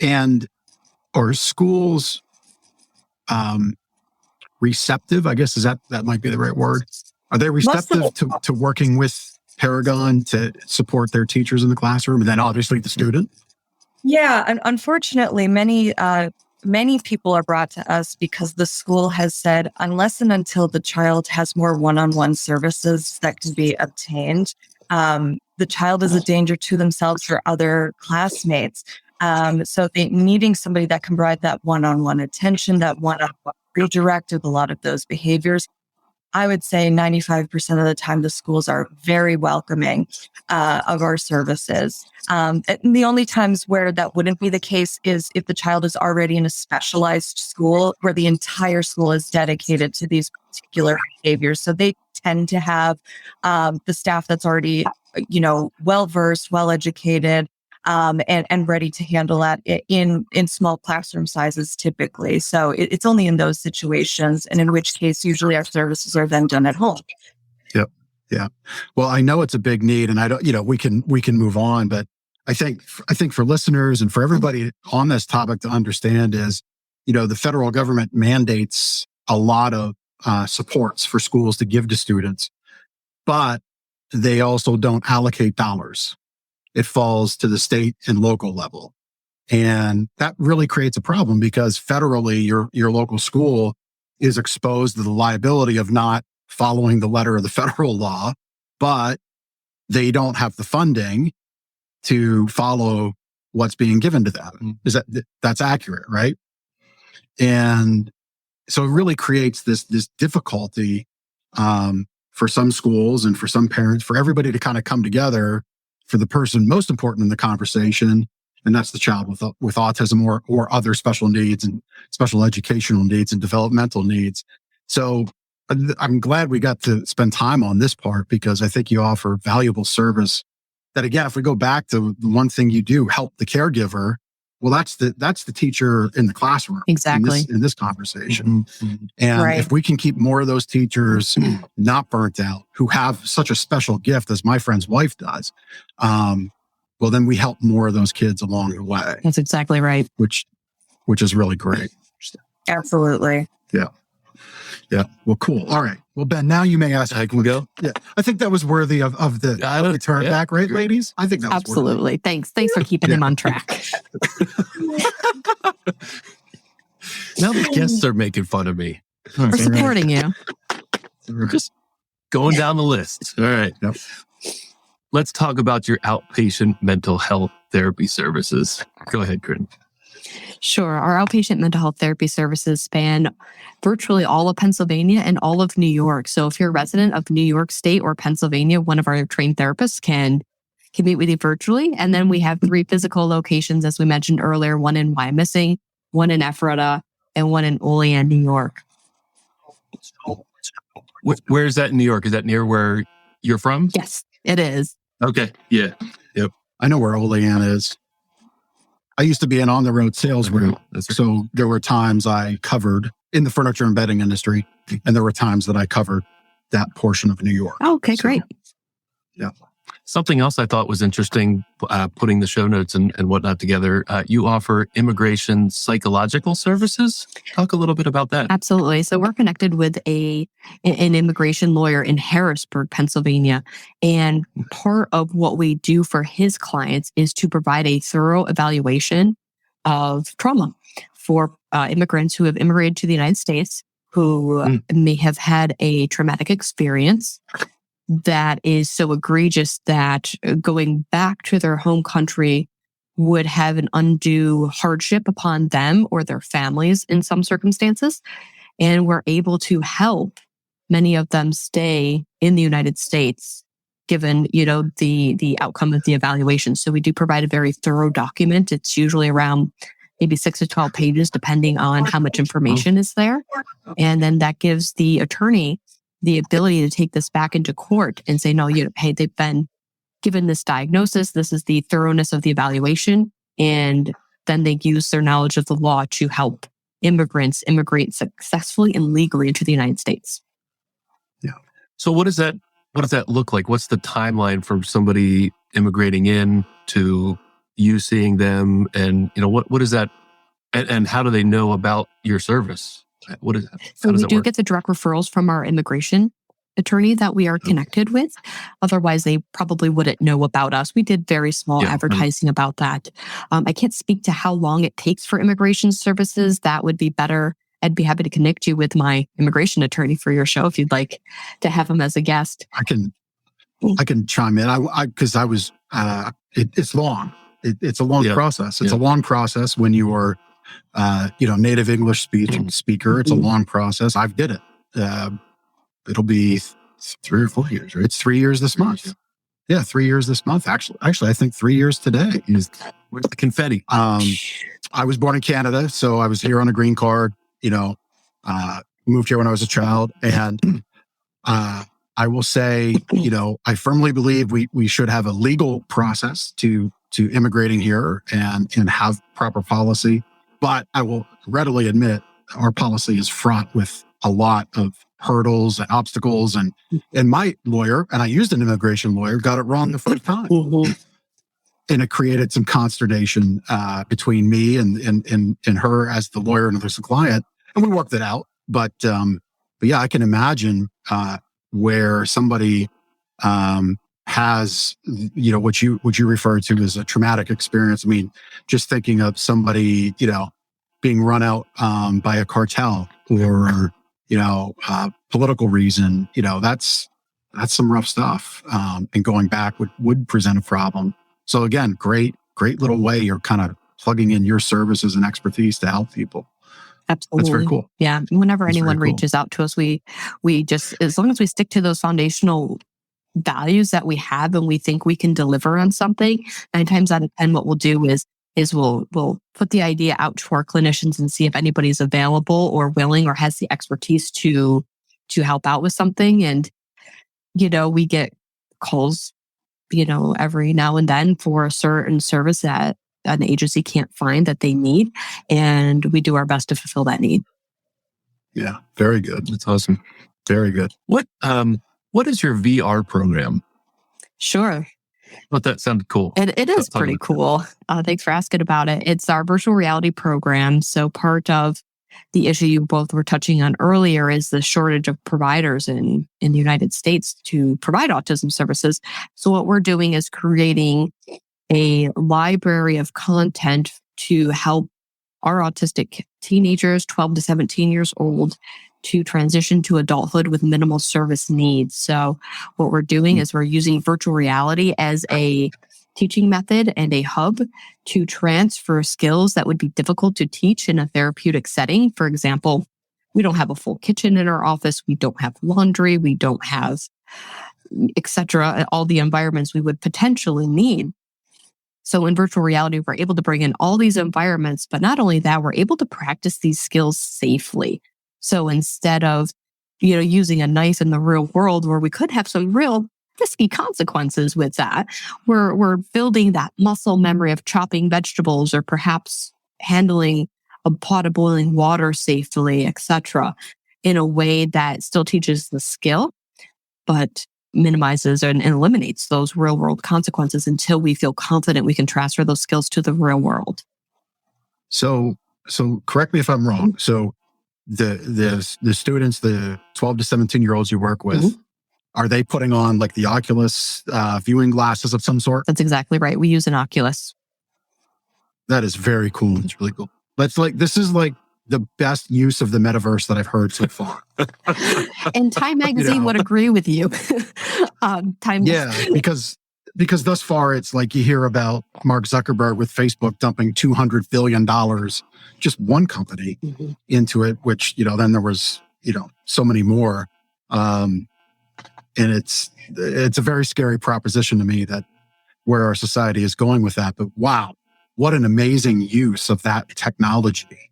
And are schools receptive? I guess that might be the right word. Are they receptive to working with Paragon to support their teachers in the classroom, and then obviously the student? Yeah, and unfortunately, many people are brought to us because the school has said, unless and until the child has more one-on-one services that can be obtained, the child is a danger to themselves or other classmates. So they needing somebody that can provide that one-on-one attention, that one-on-one redirect of a lot of those behaviors. I would say 95% of the time, the schools are very welcoming of our services. And the only times where that wouldn't be the case is if the child is already in a specialized school where the entire school is dedicated to these particular behaviors. So they tend to have the staff that's already, well-versed, well-educated, and ready to handle that in small classroom sizes typically. So it's only in those situations, and in which case usually our services are then done at home. Yep. Yeah. Well, I know it's a big need, and I don't, we can move on, but I think for listeners and for everybody on this topic to understand is, the federal government mandates a lot of supports for schools to give to students, but they also don't allocate dollars. It falls to the state and local level. And that really creates a problem because federally, your local school is exposed to the liability of not following the letter of the federal law, but they don't have the funding to follow what's being given to them. That's accurate, right? And so it really creates this difficulty for some schools and for some parents, for everybody to kind of come together for the person most important in the conversation, and that's the child with autism or other special needs and special educational needs and developmental needs. So I'm glad we got to spend time on this part because I think you offer valuable service that, again, if we go back to the one thing you do, help the caregiver, well, that's the teacher in the classroom. Exactly. In this conversation. Mm-hmm. And right. If we can keep more of those teachers not burnt out, who have such a special gift as my friend's wife does, well, then we help more of those kids along the way. That's exactly right. Which is really great. Absolutely. Yeah. Yeah. Well, cool. All right. Well, Ben, now you may ask. Can we go? Yeah. I think that was worthy of the turn back, right, ladies? I think that was absolutely. Thanks for keeping him on track. Now the guests are making fun of me. We're supporting you. We're just going down the list. All right. Yep. let's talk about your outpatient mental health therapy services. Go ahead, Kryn. Sure. Our outpatient mental health therapy services span virtually all of Pennsylvania and all of New York. So if you're a resident of New York State or Pennsylvania, one of our trained therapists can meet with you virtually. And then we have 3 physical locations, as we mentioned earlier, one in Wyomissing, one in Ephrata, and one in Olean, New York. Where is that in New York? Is that near where you're from? Yes, it is. Okay. Yeah. Yep. I know where Olean is. I used to be an on-the-road sales rep, so there were times I covered in the furniture and bedding industry, and there were times that I covered that portion of New York. Oh, okay, great. Yeah. Something else I thought was interesting, putting the show notes and whatnot together. You offer immigration psychological services. Talk a little bit about that. Absolutely. So we're connected with an immigration lawyer in Harrisburg, Pennsylvania. And part of what we do for his clients is to provide a thorough evaluation of trauma for immigrants who have immigrated to the United States, who may have had a traumatic experience that is so egregious that going back to their home country would have an undue hardship upon them or their families in some circumstances. And we're able to help many of them stay in the United States, given, the outcome of the evaluation. So we do provide a very thorough document. It's usually around maybe 6 to 12 pages, depending on how much information is there. And then that gives the attorney the ability to take this back into court and say, no, hey, they've been given this diagnosis. This is the thoroughness of the evaluation. And then they use their knowledge of the law to help immigrants immigrate successfully and legally into the United States. Yeah. So what does that look like? What's the timeline from somebody immigrating in to you seeing them? And, what is that? And how do they know about your service? What is that? So we do get the direct referrals from our immigration attorney that we are connected with. Otherwise, they probably wouldn't know about us. We did very small advertising about that. I can't speak to how long it takes for immigration services. That would be better. I'd be happy to connect you with my immigration attorney for your show if you'd like to have him as a guest. I can chime in. Because I was. It's long. It's a long process. It's a long process when you are. Native English speaker. It's a long process. I've did it. It'll be 3 or 4 years. Right? It's 3 years this month. Yeah, 3 years this month. Actually, I think 3 years today. Where's the confetti? I was born in Canada, so I was here on a green card. Moved here when I was a child, and I will say, I firmly believe we should have a legal process to immigrating here and have proper policy. But I will readily admit our policy is fraught with a lot of hurdles and obstacles. And my lawyer, and I used an immigration lawyer, got it wrong the first time. And it created some consternation between me and her as the lawyer and as the client. And we worked it out. But yeah, I can imagine where somebody has, what you refer to as a traumatic experience. I mean, just thinking of somebody, being run out by a cartel or, political reason, that's some rough stuff. And going back would present a problem. So again, great little way you're kind of plugging in your services and expertise to help people. Absolutely. That's very cool. Yeah. Whenever anyone reaches out to us, we just, as long as we stick to those foundational values that we have and we think we can deliver on something, 9 times out of 10, what we'll do is we'll put the idea out to our clinicians and see if anybody's available or willing or has the expertise to help out with something. And, we get calls, every now and then for a certain service that an agency can't find that they need. And we do our best to fulfill that need. Yeah. Very good. That's awesome. Very good. What is your VR program? Sure. Thought that sounded cool. It is pretty cool. Thanks for asking about it. It's our virtual reality program. So part of the issue you both were touching on earlier is the shortage of providers in the United States to provide autism services. So what we're doing is creating a library of content to help our autistic teenagers, 12 to 17 years old, to transition to adulthood with minimal service needs. So what we're doing is we're using virtual reality as a teaching method and a hub to transfer skills that would be difficult to teach in a therapeutic setting. For example, we don't have a full kitchen in our office. We don't have laundry. We don't have, etc., all the environments we would potentially need. So in virtual reality, we're able to bring in all these environments, but not only that, we're able to practice these skills safely. So instead of, using a knife in the real world where we could have some real risky consequences with that, we're building that muscle memory of chopping vegetables or perhaps handling a pot of boiling water safely, etc., in a way that still teaches the skill, but minimizes and eliminates those real world consequences until we feel confident we can transfer those skills to the real world. So correct me if I'm wrong. So the students, the 12 to 17-year-olds you work with, are they putting on like the Oculus viewing glasses of some sort? That's exactly right. We use an Oculus. That is very cool. It's really cool. This is like the best use of the metaverse that I've heard so far. And Time Magazine would agree with you. Because thus far it's like you hear about Mark Zuckerberg with Facebook dumping $200 billion, just one company into it, which, then there was, so many more. And it's a very scary proposition to me that where our society is going with that. But wow, what an amazing use of that technology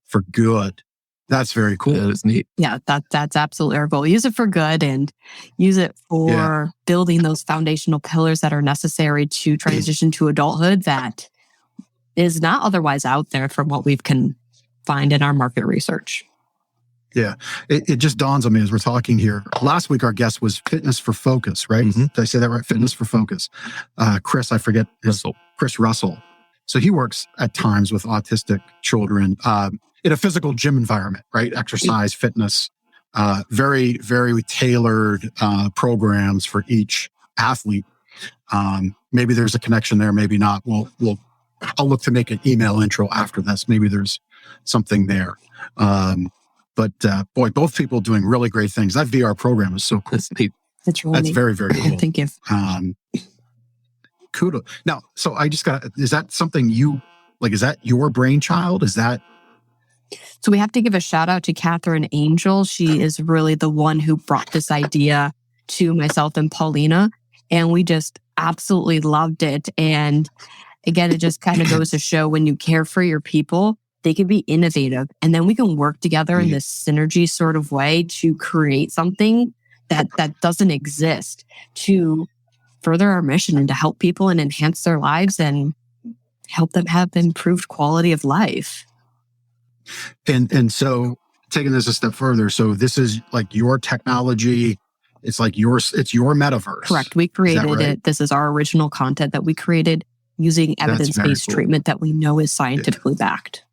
for good. That's very cool. That is neat. Yeah, that's absolutely our goal. Use it for good and use it for building those foundational pillars that are necessary to transition to adulthood that is not otherwise out there from what we can find in our market research. Yeah. It just dawns on me as we're talking here. Last week, our guest was Fitness for Focus, right? Did I say that right? Fitness for Focus. Chris, I forget. Chris Russell. So he works at times with autistic children in a physical gym environment, right? Exercise, fitness, very, very tailored programs for each athlete. Maybe there's a connection there, maybe not. I'll look to make an email intro after this. Maybe there's something there. But boy, both people doing really great things. That VR program is so cool. That's very, very cool. Thank you. Kudos. Now, so I just is that something you, is that your brainchild? Is that? So we have to give a shout out to Catherine Angel. She is really the one who brought this idea to myself and Paulina. And we just absolutely loved it. And again, it just kind of goes to show when you care for your people, they can be innovative. And then we can work together in this synergy sort of way to create something that doesn't exist, to further our mission and to help people and enhance their lives and help them have improved quality of life. And so taking this a step further, so this is like your technology. It's like it's your metaverse. Correct. We created it. This is our original content that we created using evidence-based treatment that we know is scientifically backed.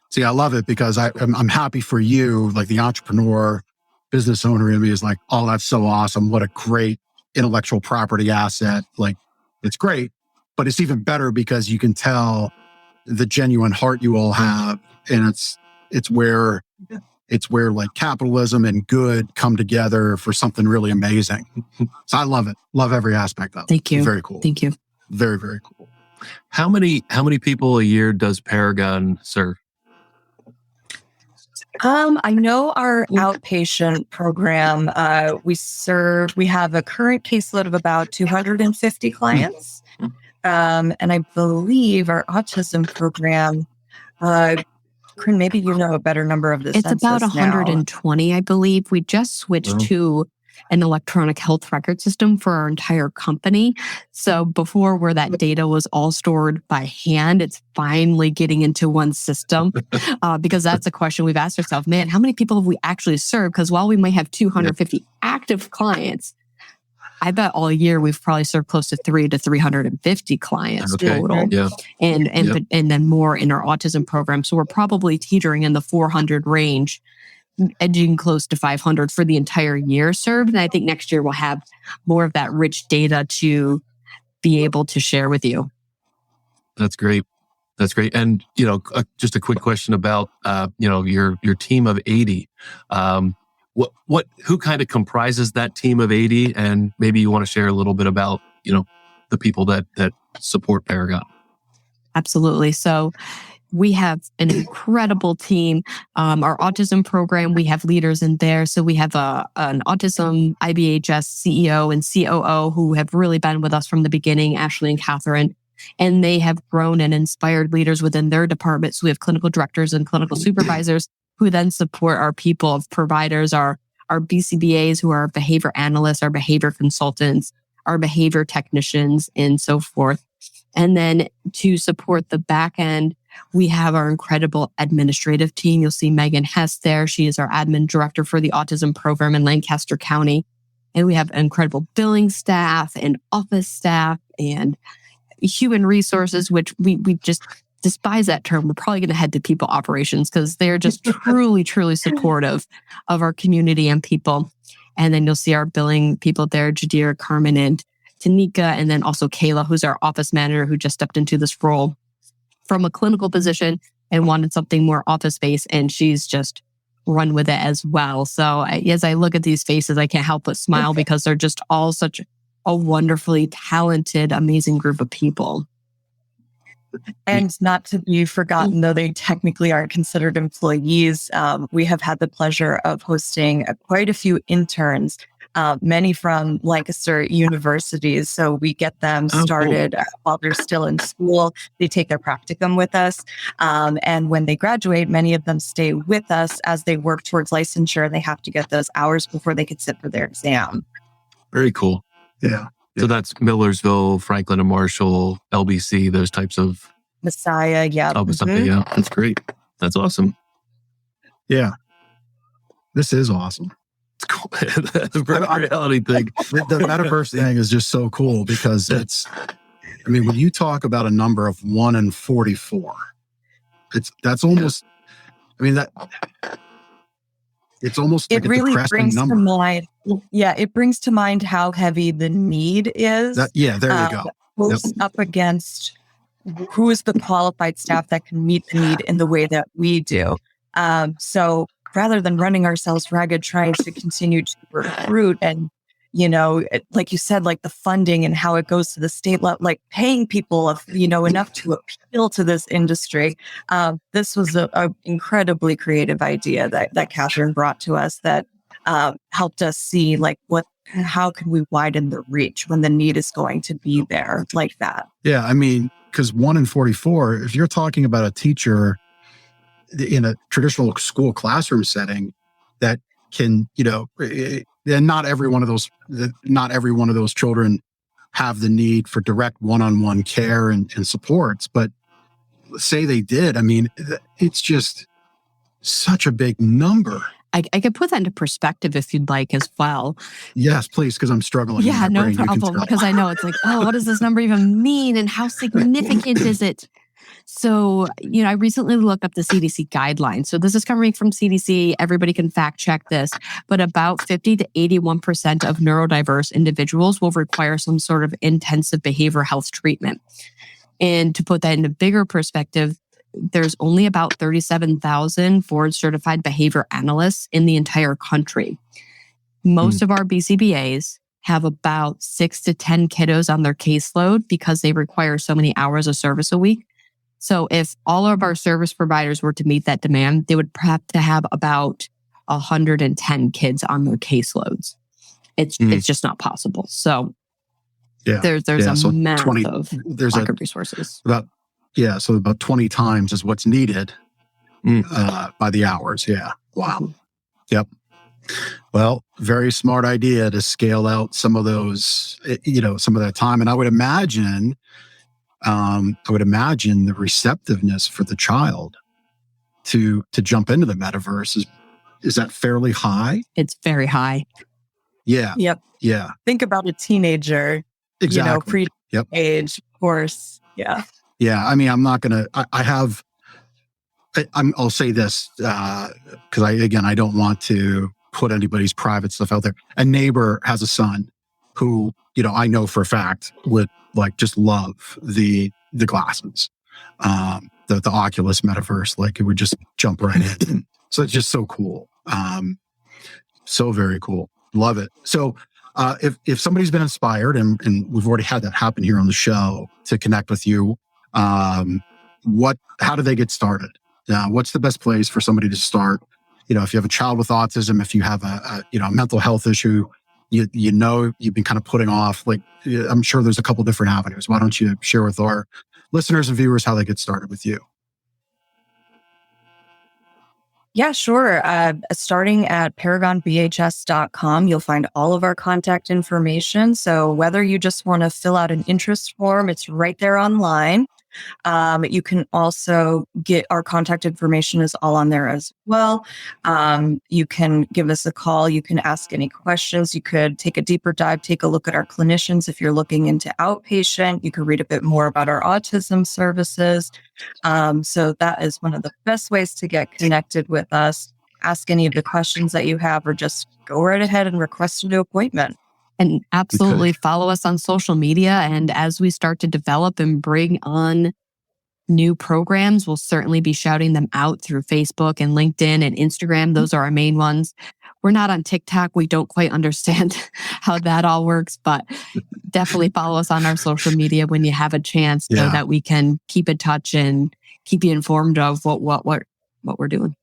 See, I love it because I'm happy for you, like the entrepreneur, business owner in me is like, oh, that's so awesome. What a great intellectual property asset. Like, it's great, but it's even better because you can tell the genuine heart you all have. And it's where like capitalism and good come together for something really amazing. So I love it. Love every aspect of it. Thank you. It's very cool. Thank you. Very, very cool. How many people a year does Paragon serve? I know our outpatient program, we have a current caseload of about 250 clients. And I believe our autism program, Kryn, maybe you know a better number of the census. It's about 120, now. I believe. We just switched to an electronic health record system for our entire company. So before, where that data was all stored by hand, it's finally getting into one system because that's a question we've asked ourselves, man, how many people have we actually served? Because while we might have 250 active clients, I bet all year we've probably served close to 300 to 350 clients total. Yeah. And then more in our autism program. So we're probably teetering in the 400 range, edging close to 500 for the entire year served. And I think next year we'll have more of that rich data to be able to share with you. That's great. That's great. And, just a quick question about, your team of 80. Who kind of comprises that team of 80? And maybe you want to share a little bit about, the people that support Paragon. Absolutely. So we have an incredible team. Our autism program, we have leaders in there. So we have an autism IBHS CEO and COO who have really been with us from the beginning, Ashley and Catherine. And they have grown and inspired leaders within their department. So we have clinical directors and clinical supervisors who then support our people of providers, our BCBAs who are behavior analysts, our behavior consultants, our behavior technicians, and so forth. And then to support the back end, we have our incredible administrative team. You'll see Megan Hess there. She is our admin director for the autism program in Lancaster County. And we have incredible billing staff and office staff and human resources, which we just despise that term. We're probably going to head to people operations because they're just truly, truly supportive of our community and people. And then you'll see our billing people there, Jadir, Carmen, and Tanika, and then also Kayla, who's our office manager who just stepped into this role from a clinical position and wanted something more office-based, and she's just run with it as well. So as I look at these faces, I can't help but smile because they're just all such a wonderfully talented, amazing group of people. And not to be forgotten, though they technically aren't considered employees, we have had the pleasure of hosting quite a few interns, many from Lancaster universities. So we get them started while they're still in school. They take their practicum with us. And when they graduate, many of them stay with us as they work towards licensure. They have to get those hours before they could sit for their exam. Very cool. Yeah. So that's Millersville, Franklin and Marshall, LBC, those types of... Messiah, yeah. Oh, Messiah, yeah. That's great. That's awesome. Yeah. This is awesome. It's cool. The reality thing. The metaverse thing is just so cool because when you talk about a number of 1 in 44, that's almost, it's almost like it really brings number. to mind. Yeah, it brings to mind how heavy the need is. There you go. Goes up against who is the qualified staff that can meet the need in the way that we do. So rather than running ourselves ragged, trying to continue to recruit and, like you said, like the funding and how it goes to the state level, like paying people, enough to appeal to this industry. This was a incredibly creative idea that Catherine brought to us that helped us see how can we widen the reach when the need is going to be there like that. Yeah. Because 1 in 44, if you're talking about a teacher in a traditional school classroom setting that can, and not every one of those children have the need for direct one-on-one care and supports, but say they did, it's just such a big number. I could put that into perspective if you'd like as well. Yes, please, because I'm struggling. Yeah, no problem. Because I know it's like, what does this number even mean? And how significant is it? So, I recently looked up the CDC guidelines. So this is coming from CDC. Everybody can fact check this. But about 50 to 81% of neurodiverse individuals will require some sort of intensive behavioral health treatment. And to put that into bigger perspective, there's only about 37,000 board certified behavior analysts in the entire country. Most of our BCBAs have about 6 to 10 kiddos on their caseload because they require so many hours of service a week. So if all of our service providers were to meet that demand, they would have to have about 110 kids on their caseloads. It's just not possible. So there's a massive lack of resources. So about 20 times is what's needed by the hours. Yeah. Wow. Yep. Well, very smart idea to scale out some of those, some of that time. And I would imagine the receptiveness for the child to jump into the metaverse is that fairly high? It's very high. Yeah. Yep. Yeah. Think about a teenager, Exactly. Age, of course. Yeah. Yeah. I'm not going to, I'll say this, because I don't want to put anybody's private stuff out there. A neighbor has a son who, I know for a fact would just love the glasses. the Oculus metaverse. Like it would just jump right in. So it's just so cool. So very cool. Love it. So if somebody's been inspired, and we've already had that happen here on the show, to connect with you, how do they get started? What's the best place for somebody to start? If you have a child with autism, if you have a mental health issue, you've been kind of putting off, like, I'm sure there's a couple different avenues. Why don't you share with our listeners and viewers how they get started with you? Yeah, sure. Starting at paragonbhs.com, you'll find all of our contact information. So whether you just want to fill out an interest form, it's right there online. You can also get our contact information is all on there as well. You can give us a call. You can ask any questions. You could take a deeper dive, take a look at our clinicians. If you're looking into outpatient, you can read a bit more about our autism services. So that is one of the best ways to get connected with us. Ask any of the questions that you have, or just go right ahead and request a new appointment. And absolutely follow us on social media. And as we start to develop and bring on new programs, we'll certainly be shouting them out through Facebook and LinkedIn and Instagram. Those are our main ones. We're not on TikTok. We don't quite understand how that all works, but definitely follow us on our social media when you have a chance, so that we can keep in touch and keep you informed of what we're doing.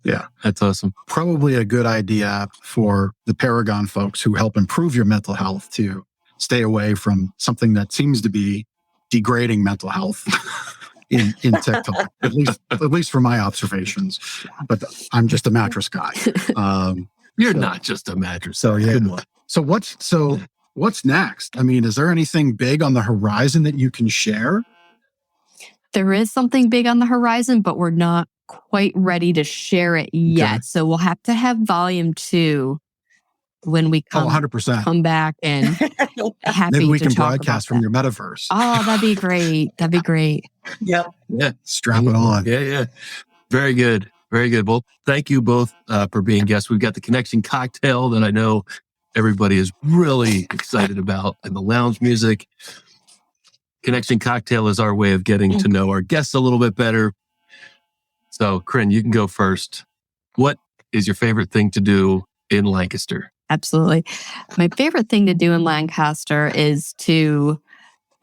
Yeah, that's awesome. Probably a good idea for the Paragon folks who help improve your mental health to stay away from something that seems to be degrading mental health in TikTok, at least from my observations. But I'm just a mattress guy. You're not just a mattress. So yeah. So what's next? I mean, is there anything big on the horizon that you can share? There is something big on the horizon, but we're not quite ready to share it yet. Okay. So we'll have to have volume 2 when we come, 100%. Come back, and happy maybe we to can talk broadcast from your metaverse. Oh, that'd be great. That'd be great. Yeah. Strap it on. Yeah. Very good. Very good. Well, thank you both for being guests. We've got the Connection Cocktail that I know everybody is really excited about, and the lounge music. Connection Cocktail is our way of getting to know our guests a little bit better. So, Kryn, you can go first. What is your favorite thing to do in Lancaster? Absolutely. My favorite thing to do in Lancaster is to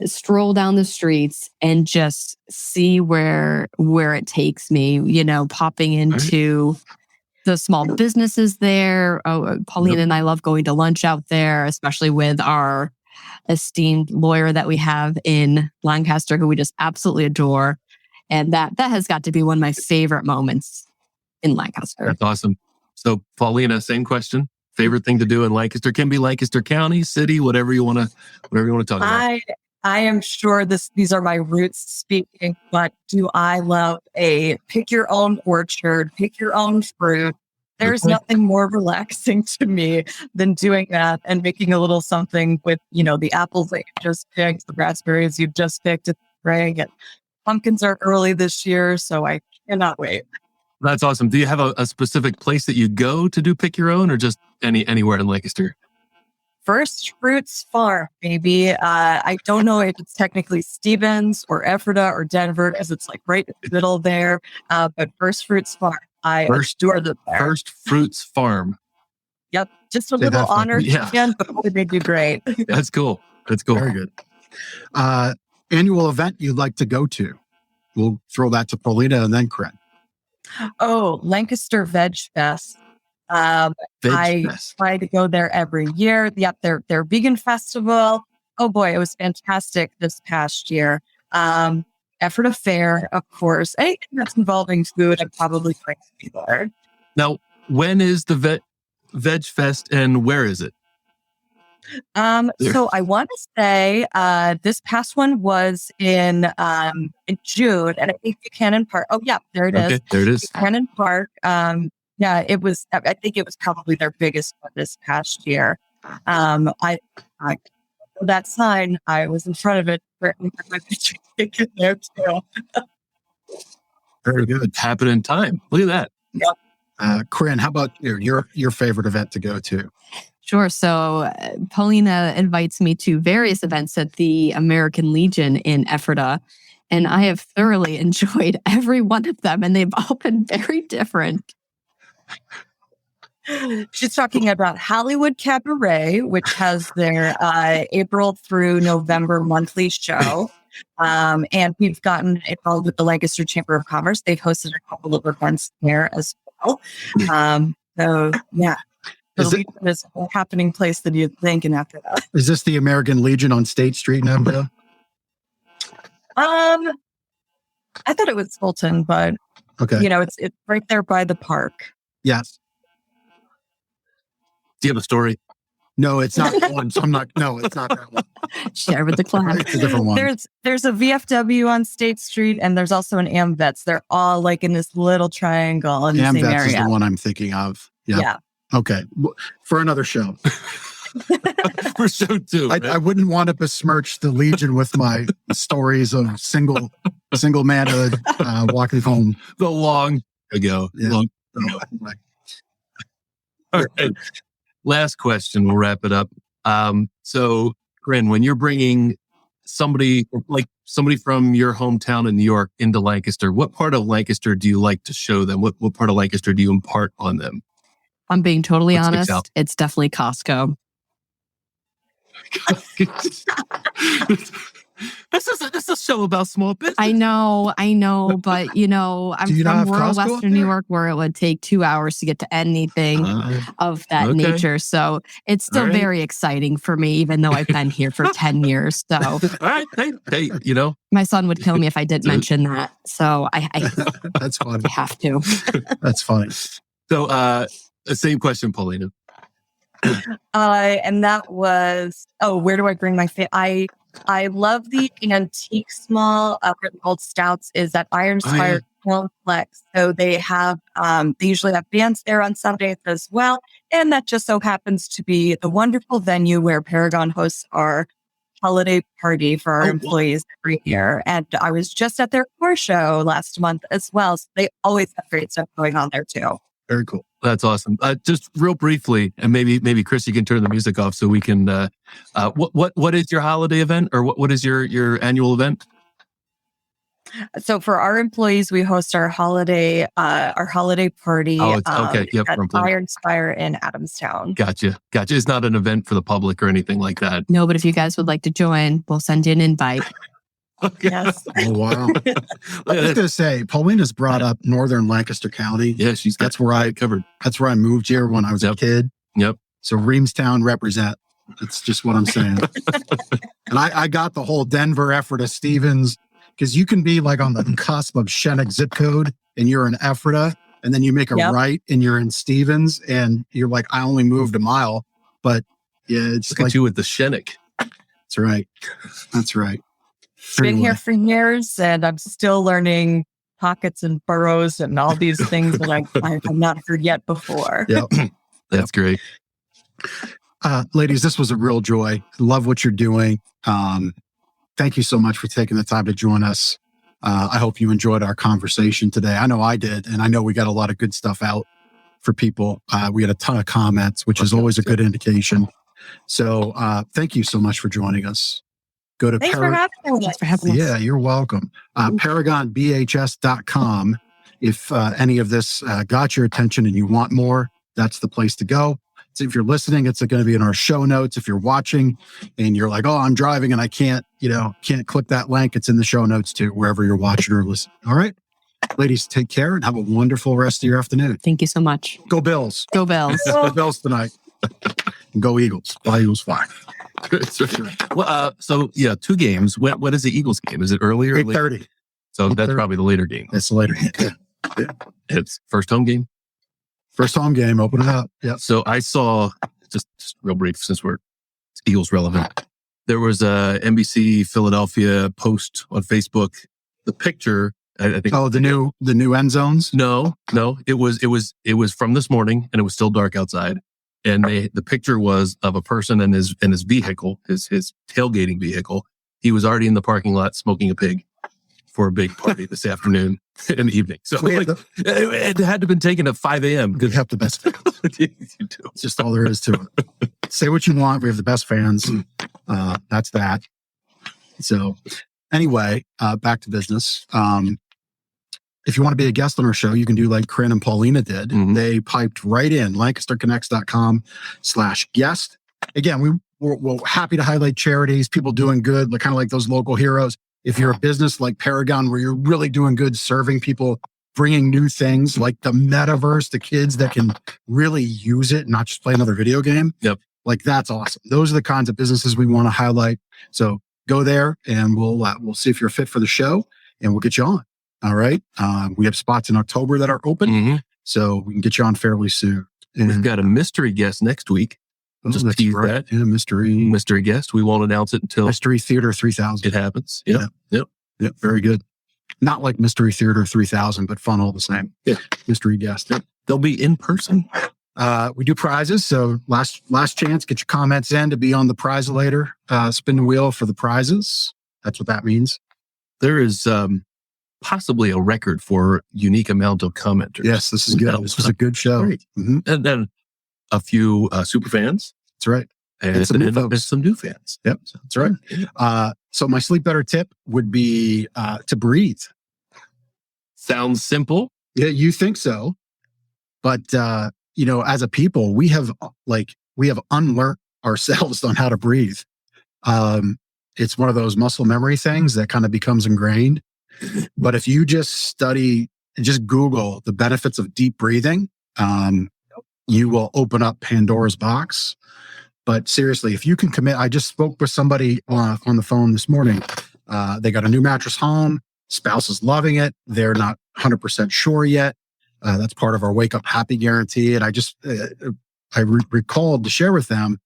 stroll down the streets and just see where it takes me, popping into the small businesses there. Paulina and I love going to lunch out there, especially with our esteemed lawyer that we have in Lancaster, who we just absolutely adore. And that has got to be one of my favorite moments in Lancaster. That's awesome. So, Paulina, same question. Favorite thing to do in Lancaster? Can be Lancaster County, city, whatever you want to talk about. I am sure these are my roots speaking, but do I love a pick your own orchard, pick your own fruit? There's nothing more relaxing to me than doing that and making a little something with, the apples that you just picked, the raspberries you just picked in the spring, and pumpkins are early this year, so I cannot wait. That's awesome. Do you have a specific place that you go to do pick your own, or just anywhere in Lancaster? First Fruits Farm, maybe. I don't know if it's technically Stevens or Ephrata or Denver, because it's like right in the middle there. But First Fruits Farm, I adore them there. First Fruits Farm. Yep, just a little honor again, but they do great. That's cool. Very good. Annual event you'd like to go to? We'll throw that to Paulina and then Kryn. Oh, Lancaster Veg Fest. I try to go there every year. Yep, their vegan festival. Oh boy, it was fantastic this past year. Ephrata Fair, of course. Anything that's involving food, I'm probably going to be there. Now, when is the Veg Fest and where is it? So I want to say this past one was in June, and I think Buchanan Park. Oh yeah, there it is. There it is. Buchanan Park. Yeah, it was. I think it was probably their biggest one this past year. I that sign. I was in front of it. My picture taken there too. Very good. Happen in time. Look at that. Yep. Kryn, how about your favorite event to go to? Sure. So Paulina invites me to various events at the American Legion in Ephrata. And I have thoroughly enjoyed every one of them, and they've all been very different. She's talking about Hollywood Cabaret, which has their April through November monthly show. And we've gotten involved with the Lancaster Chamber of Commerce. They've hosted a couple of events there as well. So, yeah. Is a happening place that you'd think in after that. Is this the American Legion on State Street in Edinburgh? I thought it was Fulton, but okay, it's right there by the park. Yes. Do you have a story? No, it's not that one. So I'm not. No, it's not that one. Share with the class. It's a different one. There's a VFW on State Street, and there's also an AmVets. They're all like in this little triangle in the same area. AmVets is the one I'm thinking of. Yeah. Okay. For another show. For show 2. Right? I wouldn't want to besmirch the Legion with my stories of single manhood walking home. The long ago. Yeah. Long ago. All right. Last question. We'll wrap it up. So, Kryn, when you're bringing somebody from your hometown in New York into Lancaster, what part of Lancaster do you like to show them? What part of Lancaster do you impart on them? I'm being totally honest. It's definitely Costco. This is a show about small business. I know, but I'm from rural Western New York, where it would take 2 hours to get to anything of that nature. So it's still very exciting for me, even though I've been here for 10 years. So, all right, hey, my son would kill me if I didn't mention that. So I that's funny. I have to. That's funny. So, same question, Paulina. And that was, where do I bring my I love the antique small gold stouts is at Iron Spire Complex. So they have, they usually have bands there on Sundays as well. And that just so happens to be the wonderful venue where Paragon hosts our holiday party for our employees every year. And I was just at their core show last month as well. So they always have great stuff going on there too. Very cool. That's awesome. Just real briefly, and maybe Chris, you can turn the music off so we can. What is your holiday event, or what is your annual event? So for our employees, we host our holiday party. Okay. Yep. At Iron Spire in Adamstown. Gotcha. It's not an event for the public or anything like that. No, but if you guys would like to join, we'll send you an invite. Okay. Yes. Oh, wow. I was going to say, Paulina's brought up Northern Lancaster County. Yeah, that's where I covered. That's where I moved here when I was a kid. Yep. So Reamstown represent. That's just what I'm saying. And I got the whole Denver Ephrata Stevens, because you can be like on the cusp of Shennick zip code and you're in Ephrata, and then you make a right and you're in Stevens, and you're like, I only moved a mile. But yeah, it's Look at you with the Shennick. That's right. That's right. Been here for years, and I'm still learning pockets and boroughs and all these things that I've not heard yet before. Yeah, that's great. Ladies, this was a real joy. Love what you're doing. Thank you so much for taking the time to join us. I hope you enjoyed our conversation today. I know I did, and I know we got a lot of good stuff out for people. We had a ton of comments, which is always a good indication. So thank you so much for joining us. Go to Thanks for having us. Yeah, you're welcome. ParagonBHS.com. If any of this got your attention and you want more, that's the place to go. So if you're listening, it's going to be in our show notes. If you're watching and you're like, oh, I'm driving and I can't click that link, it's in the show notes too, wherever you're watching or listening. All right. Ladies, take care and have a wonderful rest of your afternoon. Thank you so much. Go Bills. Go Bills. Go Bills tonight. And go Eagles. Fly Eagles fly. Well, so yeah, 2 games. What is the Eagles game? Is it earlier? 8:30. So that's probably the later game. It's the later game. Yeah. It's first home game. First home game. Open it up. Yeah. So I saw just real brief since we're Eagles relevant. There was a NBC Philadelphia post on Facebook. The picture. I think. Oh, the new end zones. No. It was from this morning, and it was still dark outside. And the picture was of a person and his vehicle, his tailgating vehicle. He was already in the parking lot smoking a pig for a big party this afternoon and evening. So it had to have been taken at 5 a.m. We have the best fans. You do. It's just all there is to it. Say what you want. We have the best fans. That's that. So Anyway, back to business. If you want to be a guest on our show, you can do like Kryn and Paulina did. Mhm. They piped right in, lancasterconnects.com/guest. Again, we're happy to highlight charities, people doing good, like kind of like those local heroes. If you're a business like Paragon, where you're really doing good, serving people, bringing new things like the metaverse to kids that can really use it, not just play another video game. Yep. Like that's awesome. Those are the kinds of businesses we want to highlight. So go there and we'll see if you're fit for the show and we'll get you on. All right. We have spots in October that are open, Mhm. so we can get you on fairly soon. And We've got a mystery guest next week. Just that's tease right. that. Yeah, Mystery guest. We won't announce it until Mystery Theater 3000. it happens. Yep. Yeah. Yep. Very good. Not like Mystery Theater 3000, but fun all the same. Yeah. Mystery guest. They'll be in person. We do prizes. So last chance, get your comments in to be on the prize later. Spin the wheel for the prizes. That's what that means. There is possibly a record for unique amount of commenters. Yes, this is good. This was a good show. Great. Mhm. And then a few super fans That's right. and some new and folks. there's some new fans. Yep. That's right. So my sleep better tip would be to breathe. Sounds simple. Yeah, you think so. But, as a people, we have unlearned ourselves on how to breathe. It's one of those muscle memory things that kind of becomes ingrained. But if you just study and just Google the benefits of deep breathing, you will open up Pandora's box. But seriously, if you can commit, I just spoke with somebody on the phone this morning. They got a new mattress home. Spouse is loving it. They're not 100% sure yet. That's part of our Wake Up Happy guarantee. And I recalled to share with them,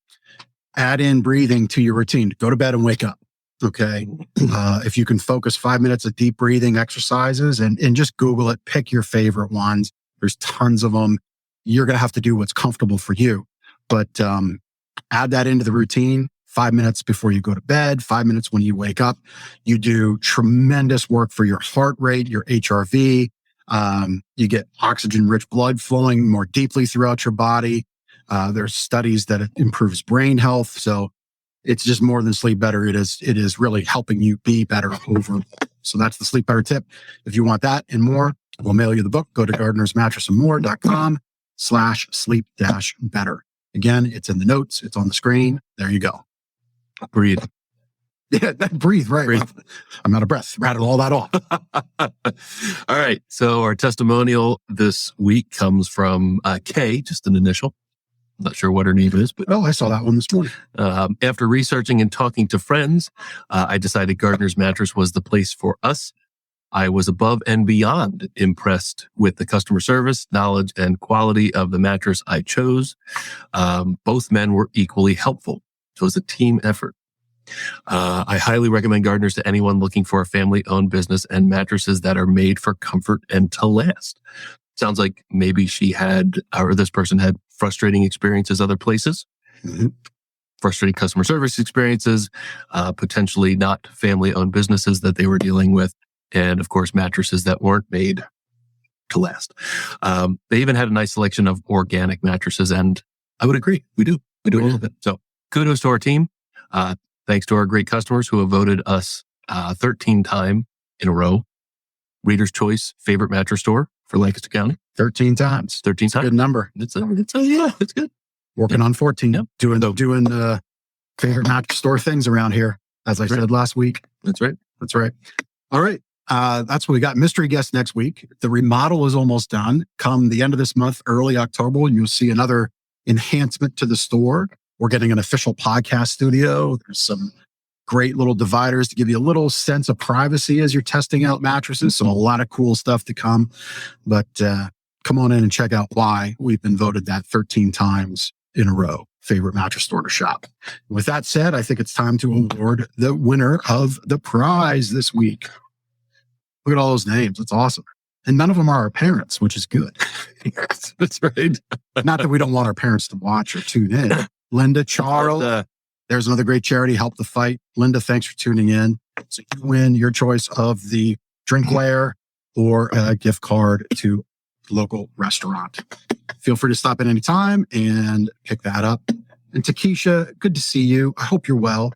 add in breathing to your routine. Go to bed and wake up. Okay. If you can focus 5 minutes of deep breathing exercises and just Google it, pick your favorite ones. There's tons of them. You're going to have to do what's comfortable for you. But add that into the routine. 5 minutes before you go to bed, 5 minutes when you wake up. You do tremendous work for your heart rate, your HRV. You get oxygen-rich blood flowing more deeply throughout your body. There's studies that it improves brain health. So it's just more than sleep better. It is really helping you be better overall. So that's the sleep better tip. If you want that and more, we'll mail you the book. Go to gardenersmattressandmore.com/sleep-better. Again, it's in the notes. It's on the screen. There you go. Breathe. Yeah, breathe, right. Breathe. I'm out of breath. Rattle all that off. All right. So our testimonial this week comes from Kay, just an initial. I'm not sure what her name is, but Oh, I saw that one this morning. after researching and talking to friends, I decided Gardener's Mattress was the place for us. I was above and beyond impressed with the customer service, knowledge, and quality of the mattress I chose. Both men were equally helpful. So it was a team effort. I highly recommend Gardeners to anyone looking for a family-owned business and mattresses that are made for comfort and to last. Sounds like maybe this person had frustrating experiences other places, frustrating customer service experiences, potentially not family-owned businesses that they were dealing with, and of course, mattresses that weren't made to last. They even had a nice selection of organic mattresses, and I would agree. We do a little bit. So kudos to our team. Thanks to our great customers who have voted us 13 times in a row. Reader's Choice favorite mattress store for Lancaster County. 13 times. 13 times. Good number. It's good. Working on 14. Yep. Doing favorite mattress store things around here, as I said last week. That's right. That's right. All right. That's what we got. Mystery guest next week. The remodel is almost done. Come the end of this month, early October, you'll see another enhancement to the store. We're getting an official podcast studio. There's some great little dividers to give you a little sense of privacy as you're testing out mattresses. So a lot of cool stuff to come. But come on in and check out why we've been voted that 13 times in a row favorite mattress store to shop. With that said, I think it's time to award the winner of the prize this week. Look at all those names. It's awesome. And none of them are our parents, which is good. That's right. Not that we don't want our parents to watch or tune in. Linda, Charles, there's another great charity, Help the Fight. Linda, thanks for tuning in. So you win your choice of the drinkware or a gift card to a local restaurant. Feel free to stop at any time and pick that up. And Takesha, good to see you. I hope you're well.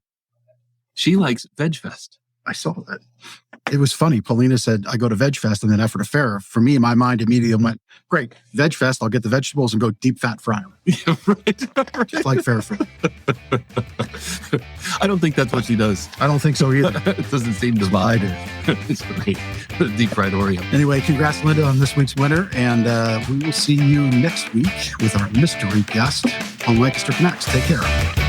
She likes Veg Fest. I saw that. It was funny. Paulina said, I go to Veg Fest and then Effort Affair. For me, my mind immediately went, great, Veg Fest, I'll get the vegetables and go deep fat fry them. Yeah, right. Just like fair food. I don't think that's what she does. I don't think so either. It doesn't seem to I vibe. do. It's great. Deep fried Oreo. Anyway, congrats, Linda, on this week's winner. And we will see you next week with our mystery guest on Lancaster Connects. Take care.